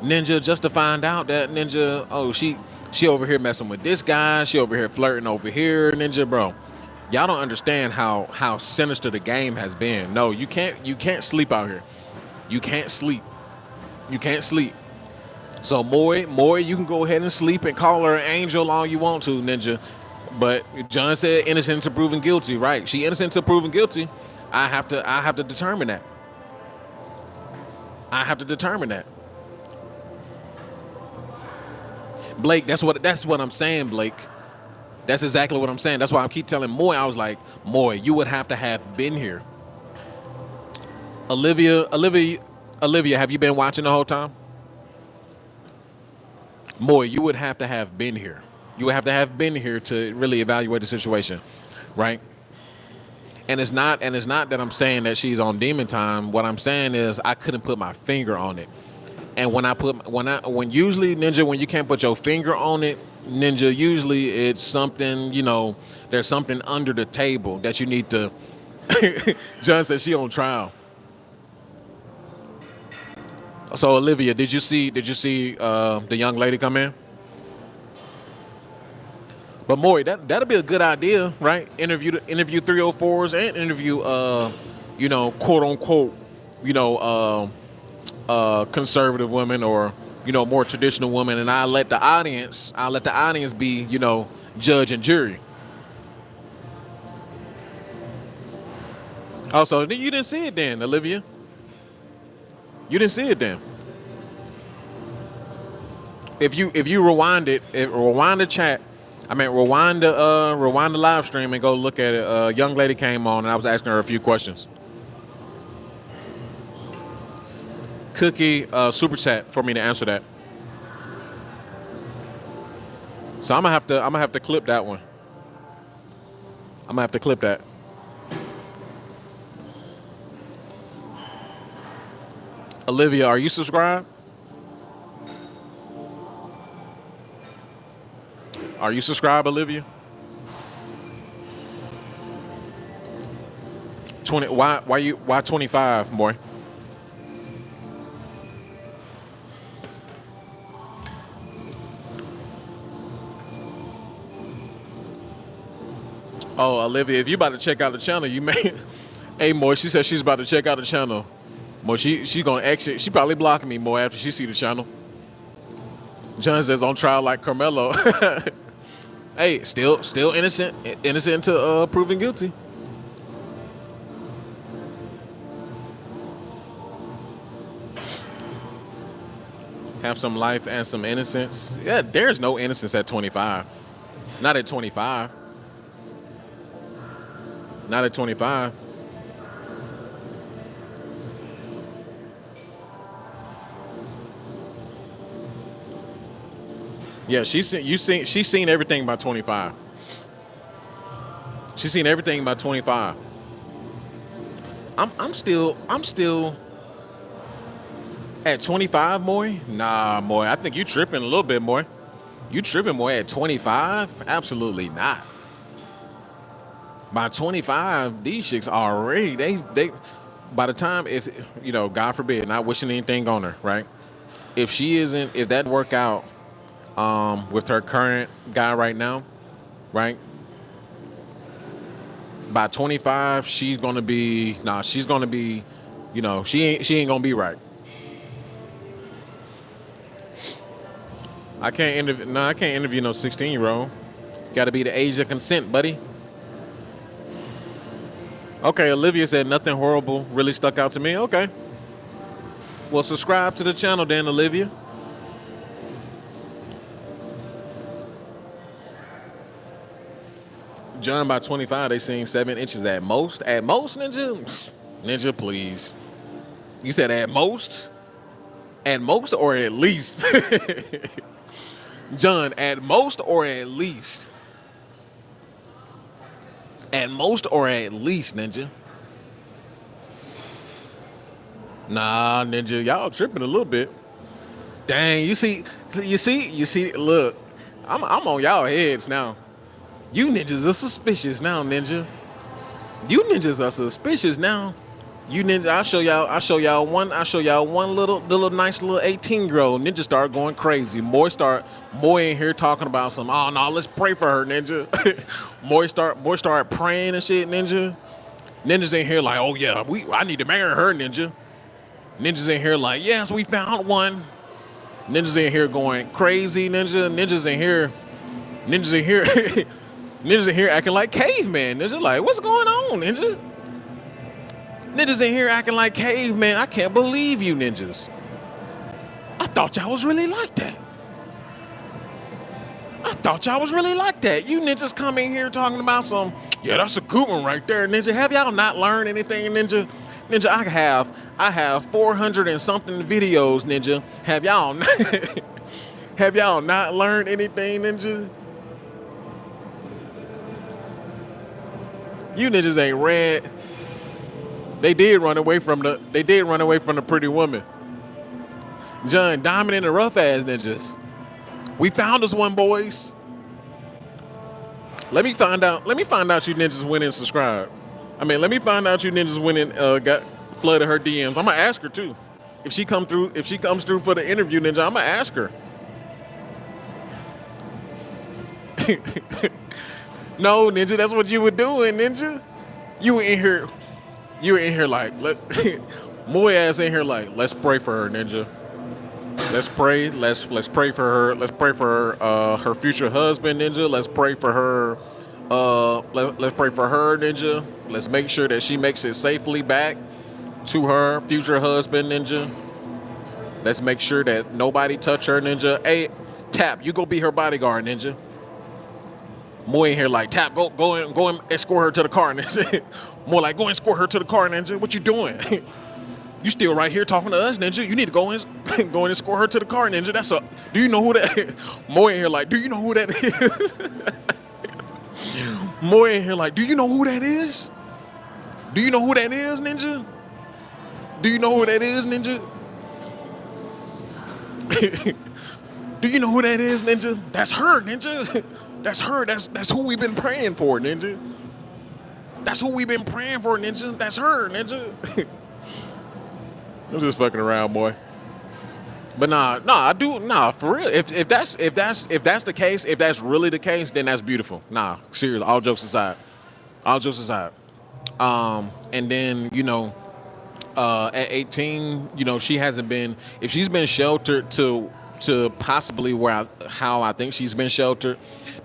Ninja, just to find out that Ninja, oh, she over here messing with this guy, she over here flirting over here, Ninja, bro. Y'all don't understand how sinister the game has been. No, you can't sleep out here. You can't sleep. You can't sleep. So Moy, you can go ahead and sleep and call her an angel all you want to, Ninja. But John said innocent to proven guilty, right? She innocent to proven guilty. I have to determine that. I have to determine that. Blake, that's what I'm saying, Blake. That's exactly what I'm saying. That's why I keep telling Moy, I was like, Moy, you would have to have been here. Olivia, have you been watching the whole time? Moy, you would have been here. You would have been here to really evaluate the situation, right? And it's not that I'm saying that she's on demon time. What I'm saying is I couldn't put my finger on it. And when usually Ninja, when you can't put your finger on it, Ninja, usually it's something, there's something under the table that you need to. John says she on trial. So Olivia, did you see the young lady come in? But Maury, that'll be a good idea, right? Interview 304s and interview quote unquote, you know, conservative women or more traditional women, and I let the audience be judge and jury. Oh, so you didn't see it then, Olivia? You didn't see it then. If you rewind the chat, rewind the live stream and go look at it. A young lady came on and I was asking her a few questions. Cookie super chat for me to answer that. So I'm gonna have to clip that one. I'm gonna have to clip that. Olivia, are you subscribed? Are you subscribed, Olivia? 20. Why 25, boy? Oh, Olivia, if you about to check out the channel, you may. Hey, Moy, she said she's about to check out the channel. Moy, she's gonna exit. She probably blocking me, Moy, after she see the channel. John says on trial like Carmelo. Hey, still innocent to proven guilty. Have some life and some innocence. Yeah, there's no innocence at 25. Not at 25. Not at 25. Yeah, she's seen everything by 25. She's seen everything by 25. I'm still at 25, Moy? Nah, Moy. I think you tripping a little bit, Moy. You tripping, Moy, at 25? Absolutely not. By 25, these chicks already they by the time if God forbid, not wishing anything on her, right? If that work out with her current guy right now, right? By 25, she's gonna be she ain't gonna be right. I can't interview no 16-year-old. Got to be the age of consent, buddy. Okay, Olivia said nothing horrible really stuck out to me. Okay. Well, subscribe to the channel then, Olivia. John, by 25, they seen 7 inches at most. At most, Ninja? Ninja, please. You said at most? At most or at least? John, at most or at least? At most or at least, Ninja? Nah, Ninja, y'all tripping a little bit. Dang, you see, look, I'm on y'all heads now. You ninjas are suspicious now, Ninja. You ninjas are suspicious now. You ninja, I'll show y'all one little nice little 18-year-old ninja start going crazy. Moy in here talking about some, oh no, let's pray for her, Ninja. Moy start praying and shit, Ninja. Ninjas in here like, oh yeah, I need to marry her, Ninja. Ninjas in here like, yes, we found one. Ninjas in here going crazy, Ninja. Ninjas in here Ninjas in here acting like cavemen. Ninja like, what's going on, Ninja? Ninjas in here acting like cavemen. I can't believe you ninjas. I thought y'all was really like that. I thought y'all was really like that. You ninjas come in here talking about some, yeah, that's a good one right there, Ninja. Have y'all not learned anything, Ninja? Ninja, I have 400 and something videos, Ninja. Have y'all not, have y'all not learned anything, Ninja? You ninjas ain't ran. They did run away from the pretty woman. John, diamond in the rough ass ninjas. We found us one, boys. Let me find out you ninjas went and subscribed. Let me find out you ninjas went and got flooded her DMs. I'm gonna ask her too. If she comes through for the interview, Ninja, I'm gonna ask her. No, Ninja, that's what you were doing, Ninja. You were in here like Moy ass in here like, let's pray for her, Ninja. Let's pray. Let's pray for her. Let's pray for her future husband, Ninja. Let's pray for her. Let's pray for her, Ninja. Let's make sure that she makes it safely back to her future husband, Ninja. Let's make sure that nobody touch her, Ninja. Hey, Tap, you go be her bodyguard, Ninja. Moy in here like, Tap, go and escort her to the car, Ninja. More like, go and escort her to the car, Ninja. What you doing? You still right here talking to us, Ninja? You need to go and escort her to the car, Ninja. Do you know who that is? Moy in here like, do you know who that is? Moy in here like, do you know who that is? Do you know who that is, Ninja? Do you know who that is, Ninja? Do you know who that is, Ninja? That's her, Ninja. That's her. That's who we've been praying for, Ninja. That's who we've been praying for, Ninja. That's her, Ninja. I'm just fucking around, boy. But for real. If that's the case, if that's really the case, then that's beautiful. Nah, serious. All jokes aside. And then at 18, she hasn't been. If she's been sheltered to possibly how I think she's been sheltered,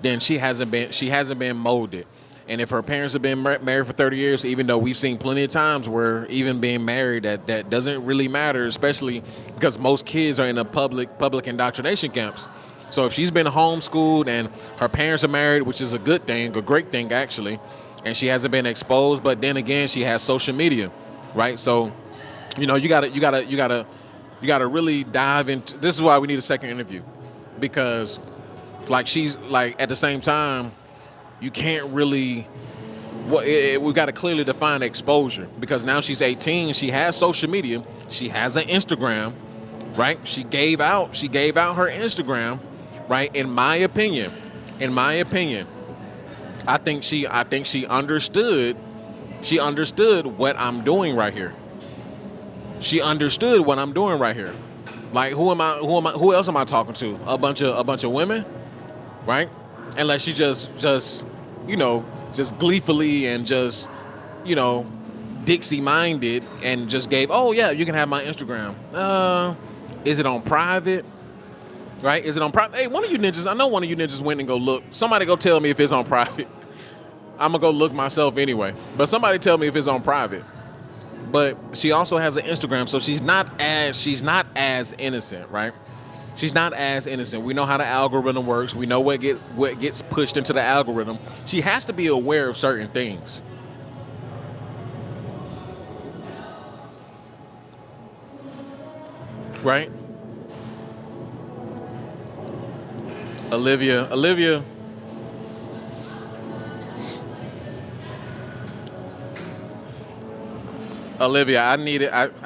then she hasn't been molded. And if her parents have been married for 30 years, even though we've seen plenty of times where even being married, that doesn't really matter, especially because most kids are in the public indoctrination camps. So if she's been homeschooled and her parents are married, which is a good thing, a great thing actually, and she hasn't been exposed, but then again, she has social media, right? So, you gotta really dive into. This is why we need a second interview, because she's at the same time. You can't really. We got to clearly define exposure, because now she's 18. She has social media. She has an Instagram, right? She gave out her Instagram, right? In my opinion, I think she understood. She understood what I'm doing right here. She understood what I'm doing right here. Like, who else am I talking to? A bunch of women, right? Unless she just gleefully and just, Dixie minded and just gave, oh yeah, you can have my Instagram. Is it on private? Right? Is it on private? Hey, one of you ninjas, I know one of you ninjas went and go look. Somebody go tell me if it's on private. I'm gonna go look myself anyway. But somebody tell me if it's on private. But she also has an Instagram, so she's not as innocent, right? She's not as innocent. We know how the algorithm works. We know what gets pushed into the algorithm. She has to be aware of certain things. Right? Olivia. I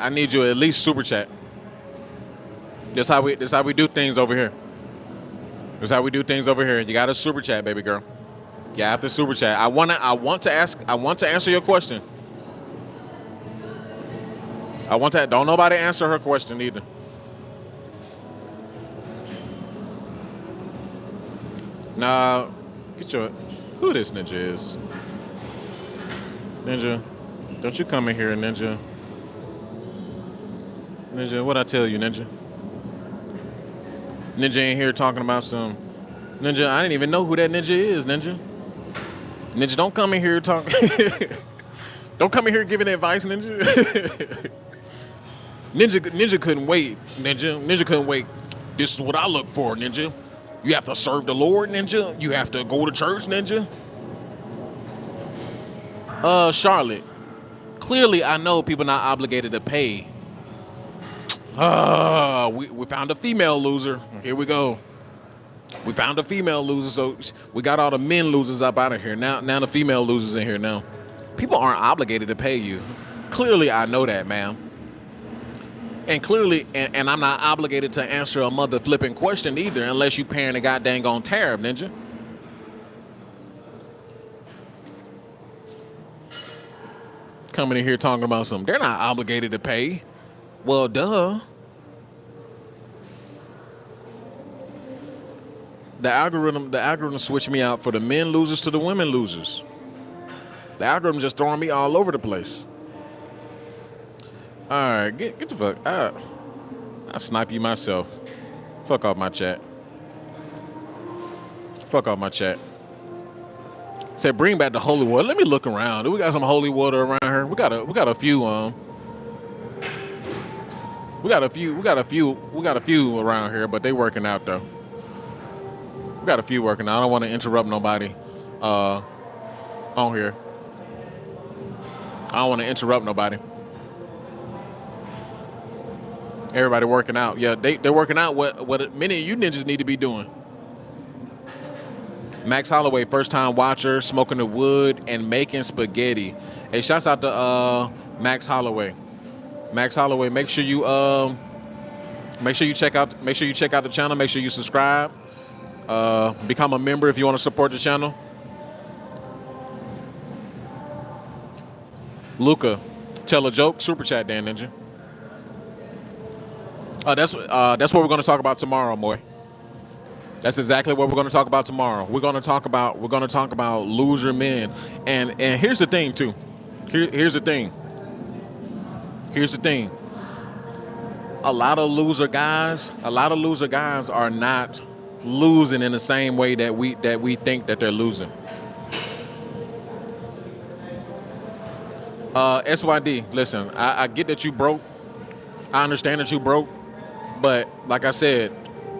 need you at least super chat. That's how we do things over here. You got to super chat, baby girl. You have to super chat. I want to answer your question. Don't nobody answer her question either. Nah, who this ninja is. Ninja, don't you come in here, Ninja. Ninja, what I tell you, Ninja? Ninja in here talking about some. Ninja, I didn't even know who that ninja is, Ninja. Ninja, don't come in here talking. Don't come in here giving advice, Ninja. Ninja couldn't wait. Ninja couldn't wait. This is what I look for, Ninja. You have to serve the Lord, Ninja. You have to go to church, Ninja. Charlotte. Clearly, I know people not obligated to pay. We found a female loser. Here we go. We found a female loser, so we got all the men losers up out of here. Now the female losers in here now. People aren't obligated to pay you. Clearly, I know that, ma'am. And clearly, and I'm not obligated to answer a mother flipping question either, unless you paying a goddamn on tariff, Ninja. Coming in here talking about something. They're not obligated to pay. Well, duh. The algorithm switched me out for the men losers to the women losers. The algorithm just throwing me all over the place. All right, get the fuck out. I'll snipe you myself. Fuck off my chat. Fuck off my chat. Said bring back the holy water. Let me look around. Do we got some holy water around here? We got a few we got a few around here, but they working out though. We got a few working out. I don't want to interrupt nobody on here. I don't want to interrupt nobody. Everybody working out. Yeah, they're working out what many of you ninjas need to be doing. Max Holloway, first time watcher, smoking the wood and making spaghetti. Hey, shouts out to Max Holloway. Max Holloway, make sure you check out the channel. Make sure you subscribe. Become a member if you want to support the channel. Luca, tell a joke. Super chat, Dan Ninja. That's what we're going to talk about tomorrow, boy. That's exactly what we're going to talk about tomorrow. We're going to talk about loser men, and here's the thing too. Here's the thing. A lot of loser guys are not losing in the same way that we think that they're losing. SYD, listen, I get that you broke. I understand that you broke, but like I said,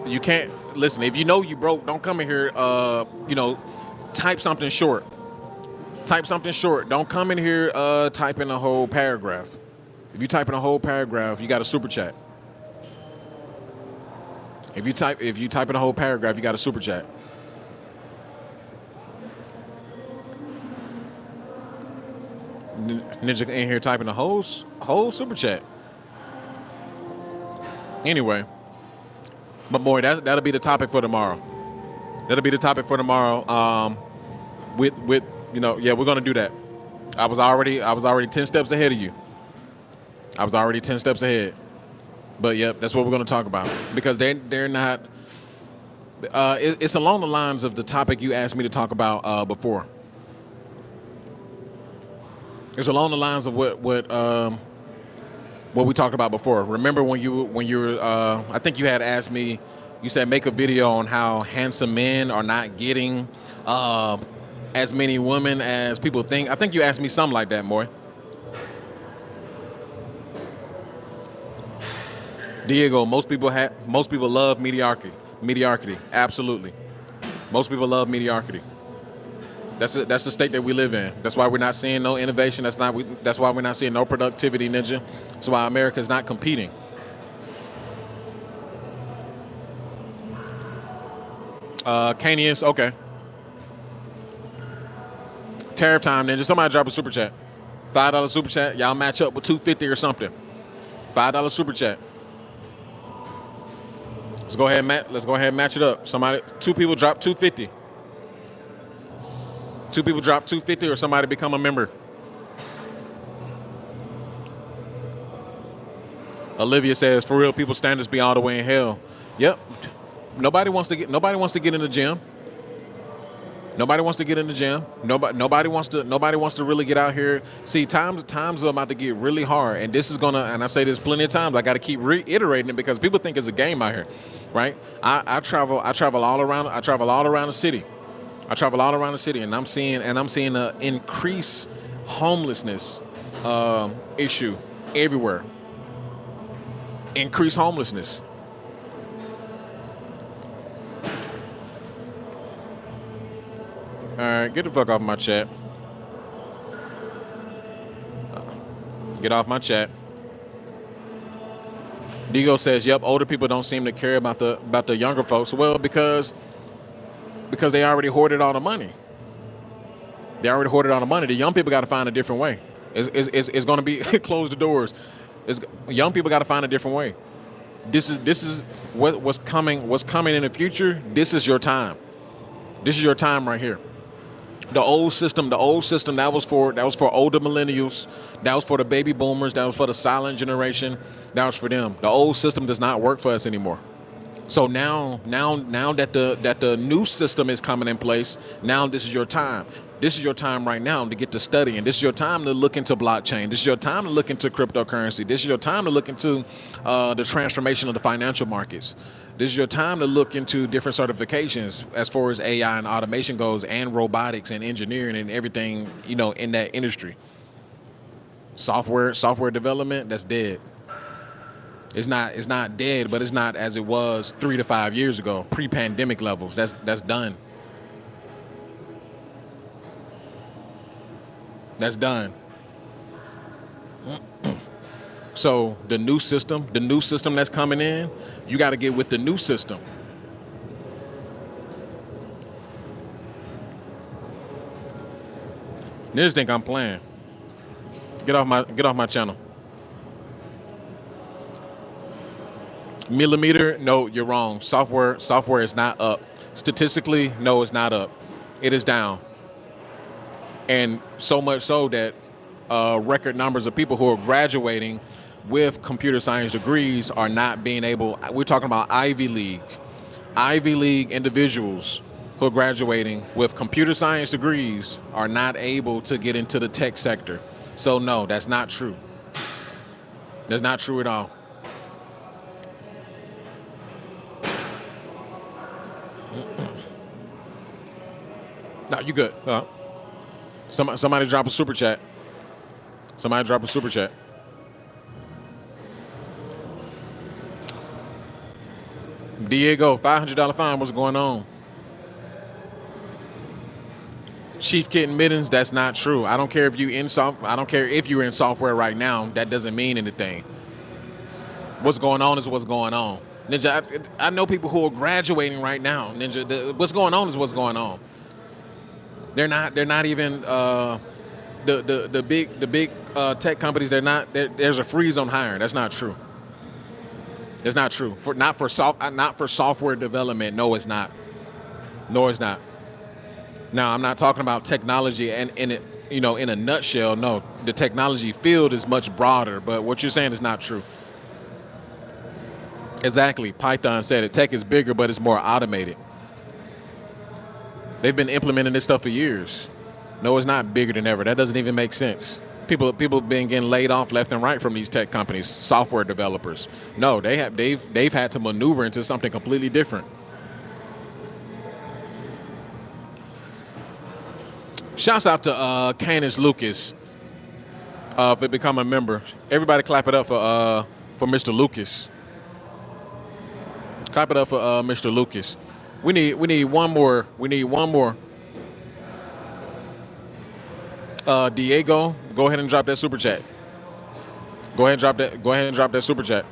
you can't listen. If you know you broke, don't come in here. Type something short. Type something short. Don't come in here typing a whole paragraph. If you type in a whole paragraph, you got a super chat. If you type in a whole paragraph, you got a super chat. Ninja in here typing a whole super chat. Anyway, but boy, that'll be the topic for tomorrow. That'll be the topic for tomorrow. With we're gonna do that. I was already 10 steps ahead of you. I was already 10 steps ahead. But yep, that's what we're gonna talk about because they're not. It's along the lines of the topic you asked me to talk about before. It's along the lines of what we talked about before. Remember when you were I think you had asked me, you said make a video on how handsome men are not getting as many women as people think. I think you asked me something like that, boy. Diego, most people love mediocrity. Absolutely. Most people love mediocrity. That's the state that we live in. That's why we're not seeing no innovation. That's why we're not seeing no productivity, Ninja. That's why America is not competing. Canius, okay. Tariff time, Ninja. Somebody drop a super chat. $5 super chat. Y'all match up with $2.50 or something. $5 super chat. Let's go ahead and match it up. Two people drop $2.50. Two people drop $2.50 or somebody become a member. Olivia says, for real, people's standards be all the way in hell. Yep. Nobody wants to get in the gym. Nobody wants to get in the gym. Nobody wants to really get out here. See, times are about to get really hard, and this is gonna. And I say this plenty of times. I got to keep reiterating it because people think it's a game out here, right? I travel all around. I travel all around the city. And I'm seeing an increased homelessness issue everywhere. Increased homelessness. All right, get the fuck off my chat. Get off my chat. Digo says, "Yep, older people don't seem to care about the younger folks." Well, because they already hoarded all the money. They already hoarded all the money. The young people got to find a different way. It's going to be close the doors. Young people got to find a different way. This is what's coming. What's coming in the future? This is your time. This is your time right here. The old system that was for older millennials. That was for the baby boomers. That was for the silent generation. That was for them. The old system does not work for us anymore. So now that the new system is coming in place, now this is your time. This is your time right now to get to studying. This is your time to look into blockchain. This is your time to look into cryptocurrency. This is your time to look into the transformation of the financial markets. This is your time to look into different certifications as far as AI and automation goes, and robotics and engineering and everything, in that industry. Software development, that's dead. It's not dead, but it's not as it was 3 to 5 years ago, pre-pandemic levels. That's done. That's done. So the new system that's coming in, you got to get with the new system. Niggas think I'm playing. Get off my channel. Millimeter, no, you're wrong. Software is not up. Statistically, no, it's not up. It is down. And so much so that record numbers of people who are graduating with computer science degrees are not being able. We're talking about Ivy League individuals who are graduating with computer science degrees are not able to get into the tech sector. So no, that's not true. That's not true at all. No, you good. Somebody drop a super chat. Somebody drop a super chat. Diego, $500 fine. What's going on? Chief Kitten Mittens, that's not true. I don't care if I don't care if you're in software right now. That doesn't mean anything. What's going on is what's going on. Ninja, I know people who are graduating right now. Ninja, what's going on is what's going on. They're not even the big tech companies. There's a freeze on hiring. That's not true. That's not true. Not for software development. No, it's not. No, it's not. Now, I'm not talking about technology and in a nutshell. No, the technology field is much broader. But what you're saying is not true. Exactly. Python said it. Tech is bigger, but it's more automated. They've been implementing this stuff for years. No, it's not bigger than ever. That doesn't even make sense. People been getting laid off left and right from these tech companies, software developers. No, they've had to maneuver into something completely different. Shouts out to Canis Lucas for becoming a member. Everybody clap it up for Mr. Lucas. Clap it up for Mr. Lucas. We need one more. We need one more. Diego, go ahead and drop that super chat. Go ahead and drop that super chat.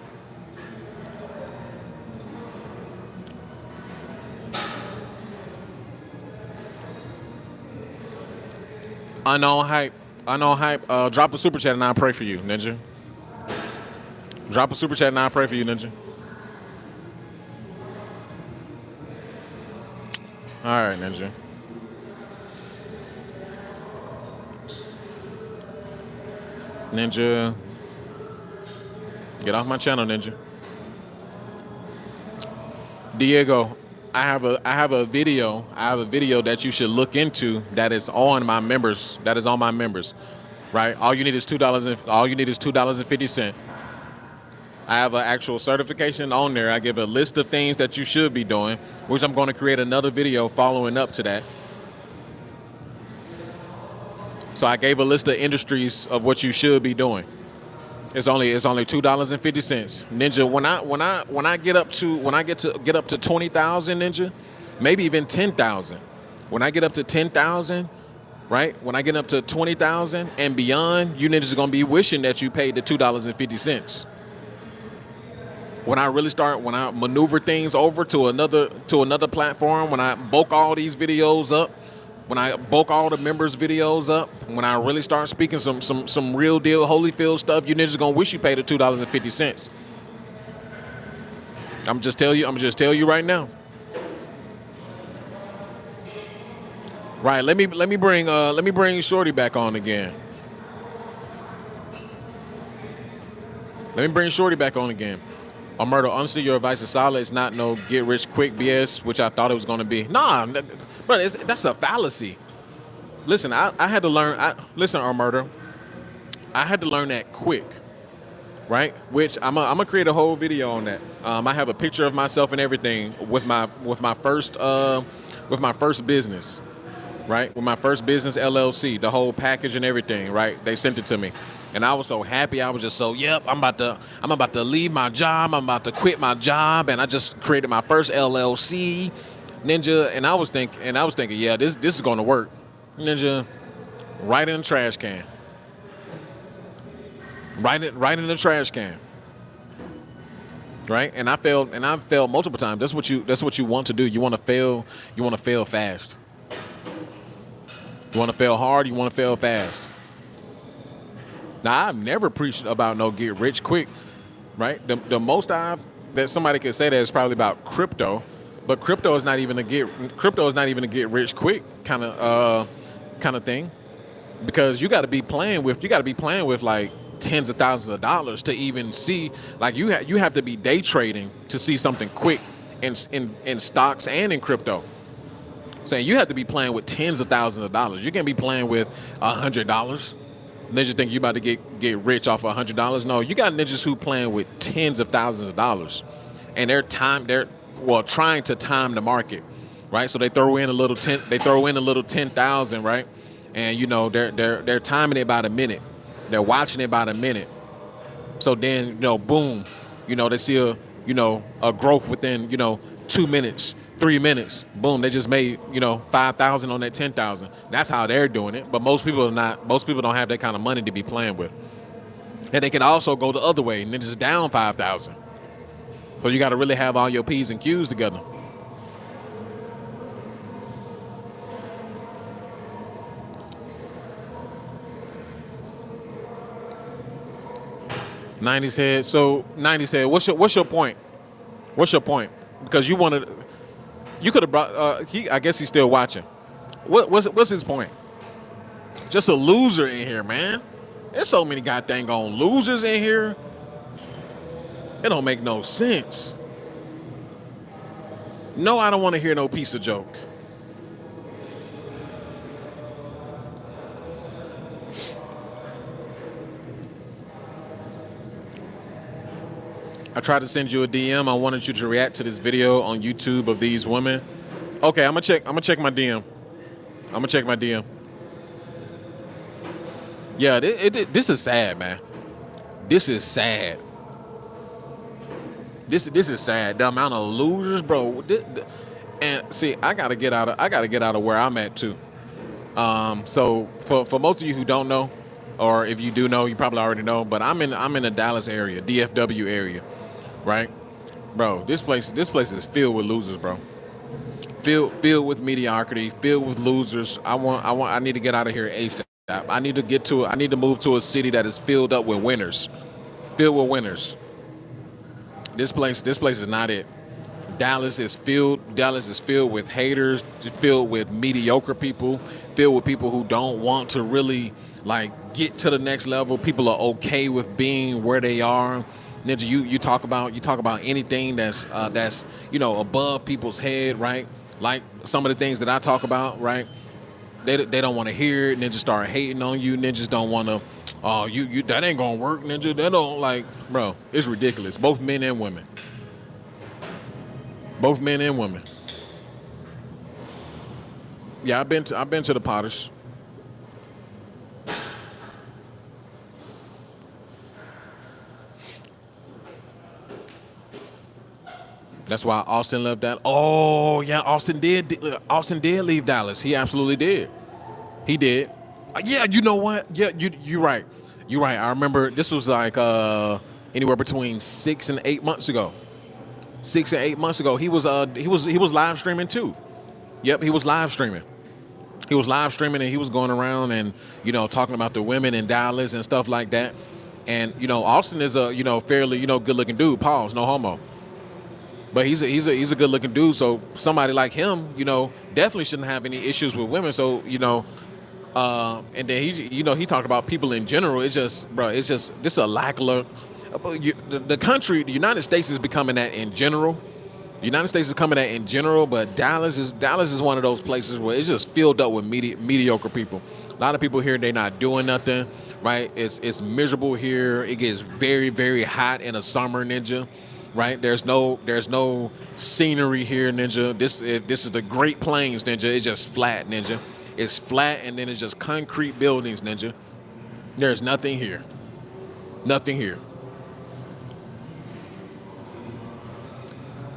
Unknown hype. Drop a super chat and I'll pray for you, Ninja. Drop a super chat and I'll pray for you, Ninja. All right, Ninja. Ninja. Get off my channel, Ninja. Diego, I have a video that you should look into that is on my members. That is on my members. Right? All you need is $2.50. I have an actual certification on there. I give a list of things that you should be doing, which I'm going to create another video following up to that. So I gave a list of industries of what you should be doing. It's only $2.50, Ninja. When I get up to 20,000, Ninja, maybe even 10,000. When I get up to 10,000, right? When I get up to 20,000 and beyond, you ninjas are gonna be wishing that you paid the $2.50. When I maneuver things over to another platform, when I bulk all these videos up, when I bulk all the members' videos up, when I really start speaking some real deal Holyfield stuff, you ninjas gonna wish you paid the $2.50. I'm just tell you right now. Right, let me bring Shorty back on again. Let me bring Shorty back on again. Murder, honestly, your advice is solid. It's not no get rich quick BS, which I thought it was going to be. Nah, but that's a fallacy. Listen, I had to learn. Listen, Murder, I had to learn that quick, right? Which I'm gonna create a whole video on that. I have a picture of myself and everything with my first business, right? With my first business LLC, the whole package and everything, right? They sent it to me. And I was so happy. I was just so, yep, I'm about to leave my job. I'm about to quit my job. And I just created my first LLC, Ninja. And I was thinking, yeah, this is gonna work. Ninja, right in the trash can. Right in the trash can. Right? And I failed multiple times. That's what you want to do. You want to fail fast. You want to fail hard, you want to fail fast. Now, I've never preached about no get rich quick, right? The most that somebody could say that is probably about crypto, but crypto is not even a get rich quick kind of thing, because you got to be playing with like tens of thousands of dollars to even see, like you have to be day trading to see something quick in stocks and in crypto. Saying you have to be playing with tens of thousands of dollars. You can't be playing with $100. Ninja think you about to get rich off of $100. No, you got ninjas who playing with tens of thousands of dollars, and they're trying to time the market, right? So they throw in a little 10,000, right? And they're timing it about a minute. They're watching it about a minute. So then boom, they see a growth within 2 minutes. 3 minutes, boom, they just made 5,000 on that 10,000. That's how they're doing it. But most people don't have that kind of money to be playing with. And they can also go the other way and then just down 5,000. So you got to really have all your P's and Q's together. '90s head. What's your point? What's your point? Because you could have brought. I guess he's still watching. What's his point? Just a loser in here, man. There's so many goddamn losers in here. It don't make no sense. No, I don't want to hear no piece of joke. I tried to send you a DM. I wanted you to react to this video on YouTube of these women. Okay, I'm gonna check my DM. I'm gonna check my DM. Yeah, this is sad, man. This is sad. This is sad. The amount of losers, bro. And see, I gotta get out of where I'm at too. So for most of you who don't know, or if you do know, you probably already know. But I'm in the Dallas area, DFW area. Right, bro. This place is filled with losers, bro. Filled with mediocrity, filled with losers. I need to get out of here ASAP. I need to move to a city that is filled up with winners. Filled with winners. This place is not it. Dallas is filled with haters, filled with mediocre people, filled with people who don't want to really get to the next level. People are okay with being where they are. Ninja, you talk about anything that's above people's head, right? Like some of the things that I talk about, right? They don't want to hear it. Ninjas start hating on you. Ninjas don't want to. Oh, you that ain't gonna work, Ninja. They don't bro. It's ridiculous. Both men and women. Both men and women. Yeah, I've been to the Potters. That's why Austin left that. Oh yeah, Austin did. Austin did leave Dallas. He absolutely did. He did. Yeah, you know what? Yeah, you're right. You're right. I remember this was like anywhere between 6 and 8 months ago. 6 and 8 months ago, he was live streaming too. Yep, he was live streaming. He was live streaming and he was going around and talking about the women in Dallas and stuff like that. And Austin is a fairly good looking dude. Pause, no homo. But he's a good looking dude. So somebody like him, definitely shouldn't have any issues with women. So and then he talked about people in general. It's just, bro, it's just this a lackluster. The country, the United States is becoming that in general. The United States is coming that in general, but Dallas is one of those places where it's just filled up with mediocre people. A lot of people here, they're not doing nothing, right? It's miserable here. It gets very, very hot in the summer, ninja. Right? There's no scenery here, ninja. This is the Great Plains, ninja. It's just flat, ninja. It's flat, and then it's just concrete buildings, ninja. There's nothing here. Nothing here.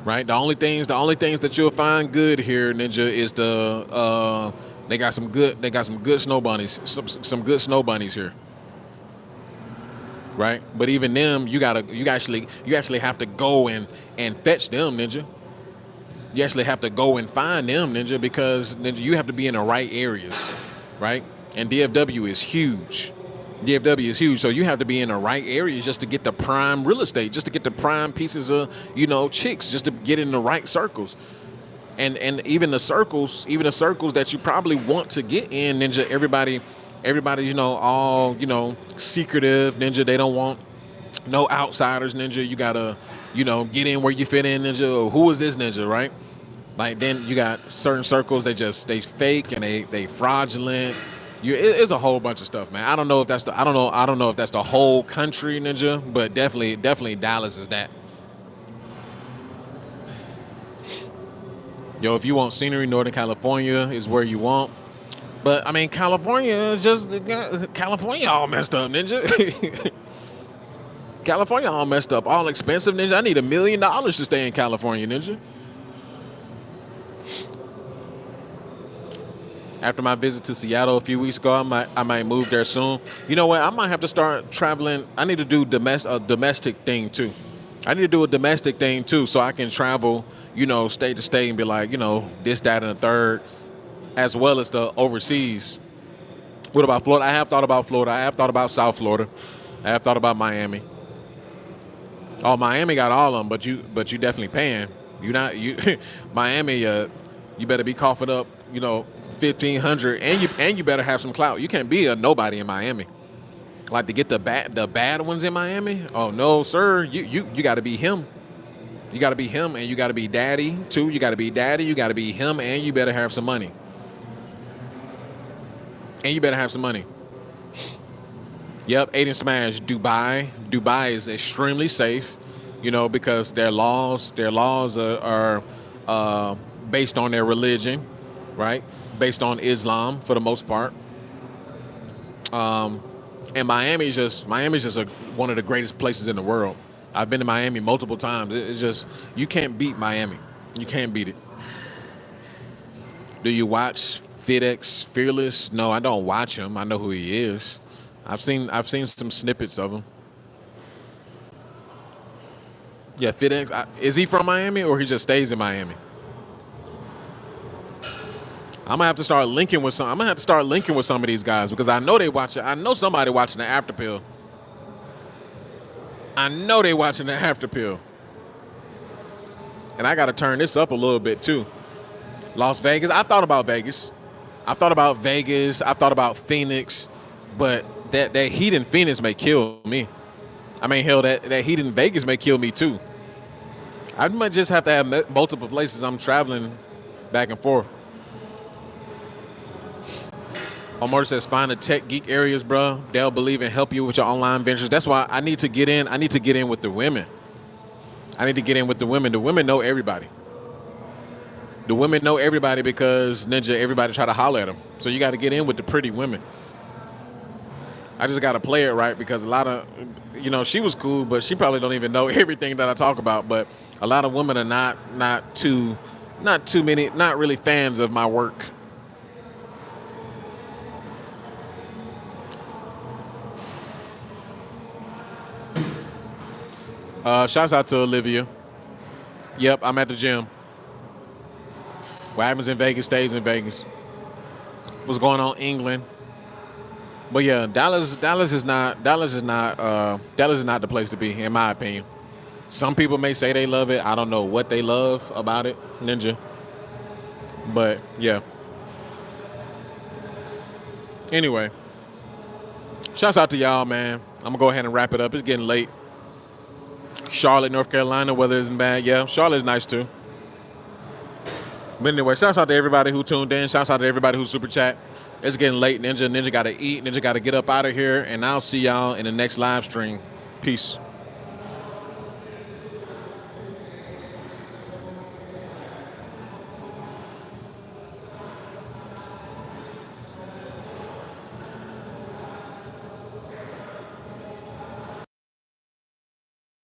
Right? The only things that you'll find good here, ninja, is they got some good snow bunnies, some good snow bunnies here. Right? But even them, you actually have to go and fetch them, ninja. You actually have to go and find them, ninja, because ninja, you have to be in the right areas, right? And DFW is huge. DFW is huge, so you have to be in the right areas just to get the prime real estate, just to get the prime pieces of chicks, just to get in the right circles. And even the circles that you probably want to get in, ninja, everybody, all secretive, ninja. They don't want no outsiders, ninja. You gotta, get in where you fit in, ninja. Or who is this ninja, right? Like then you got certain circles they fake and they fraudulent. It's a whole bunch of stuff, man. I don't know if that's the whole country, ninja, but definitely Dallas is that. Yo, if you want scenery, Northern California is where you want. But I mean, California is just California all messed up, ninja. California all messed up, all expensive, ninja. I need $1 million to stay in California, ninja. After my visit to Seattle a few weeks ago, I might move there soon. You know what? I might have to start traveling. I need to do a domestic thing too. I need to do a domestic thing too, so I can travel, state to state and be like, this, that, and the third, as well as the overseas. What about Florida? I have thought about Florida. I have thought about South Florida. I have thought about Miami. Oh, Miami got all of them, but you definitely paying. Miami. You better be coughing up, 1,500, and you better have some clout. You can't be a nobody in Miami. Like to get the bad ones in Miami. Oh no, sir. You got to be him. You got to be him, and you got to be daddy too. You got to be daddy. You got to be him, and you better have some money. And you better have some money. Yep, Aiden Smash, Dubai. Dubai is extremely safe, because their laws are based on their religion, right? Based on Islam for the most part. And Miami's just one of the greatest places in the world. I've been to Miami multiple times. It's just, you can't beat Miami. You can't beat it. Do you watch FedEx Fearless? No, I don't watch him. I know who he is. I've seen some snippets of him. Yeah, FedEx. Is he from Miami or he just stays in Miami? I'm gonna have to start linking with some. I'm gonna have to start linking with some of these guys because I know they watch it. I know somebody watching the After Pill. I know they watching the After Pill. And I got to turn this up a little bit too. Las Vegas. I've thought about Vegas. I've thought about Phoenix, but that heat in Phoenix may kill me. I mean, hell, that heat in Vegas may kill me too. I might just have to have multiple places I'm traveling back and forth. Omar says, find the tech geek areas, bro. They'll believe and help you with your online ventures. That's why I need to get in. I need to get in with the women. The women know everybody. The women know everybody because, ninja, everybody try to holler at them. So you got to get in with the pretty women. I just got to play it right because a lot of, she was cool, but she probably don't even know everything that I talk about. But A lot of women are not really fans of my work. Shouts out to Olivia. Yep, I'm at the gym. What happens in Vegas stays in Vegas. What's going on, England? But yeah, Dallas is not the place to be, in my opinion. Some people may say they love it. I don't know what they love about it, Ninja. But yeah. Anyway, shouts out to y'all, man. I'm gonna go ahead and wrap it up. It's getting late. Charlotte, North Carolina, weather isn't bad. Yeah, Charlotte's nice too. But anyway, shouts out to everybody who tuned in. Shouts out to everybody who super chat. It's getting late, Ninja. Ninja got to eat. Ninja got to get up out of here. And I'll see y'all in the next live stream. Peace.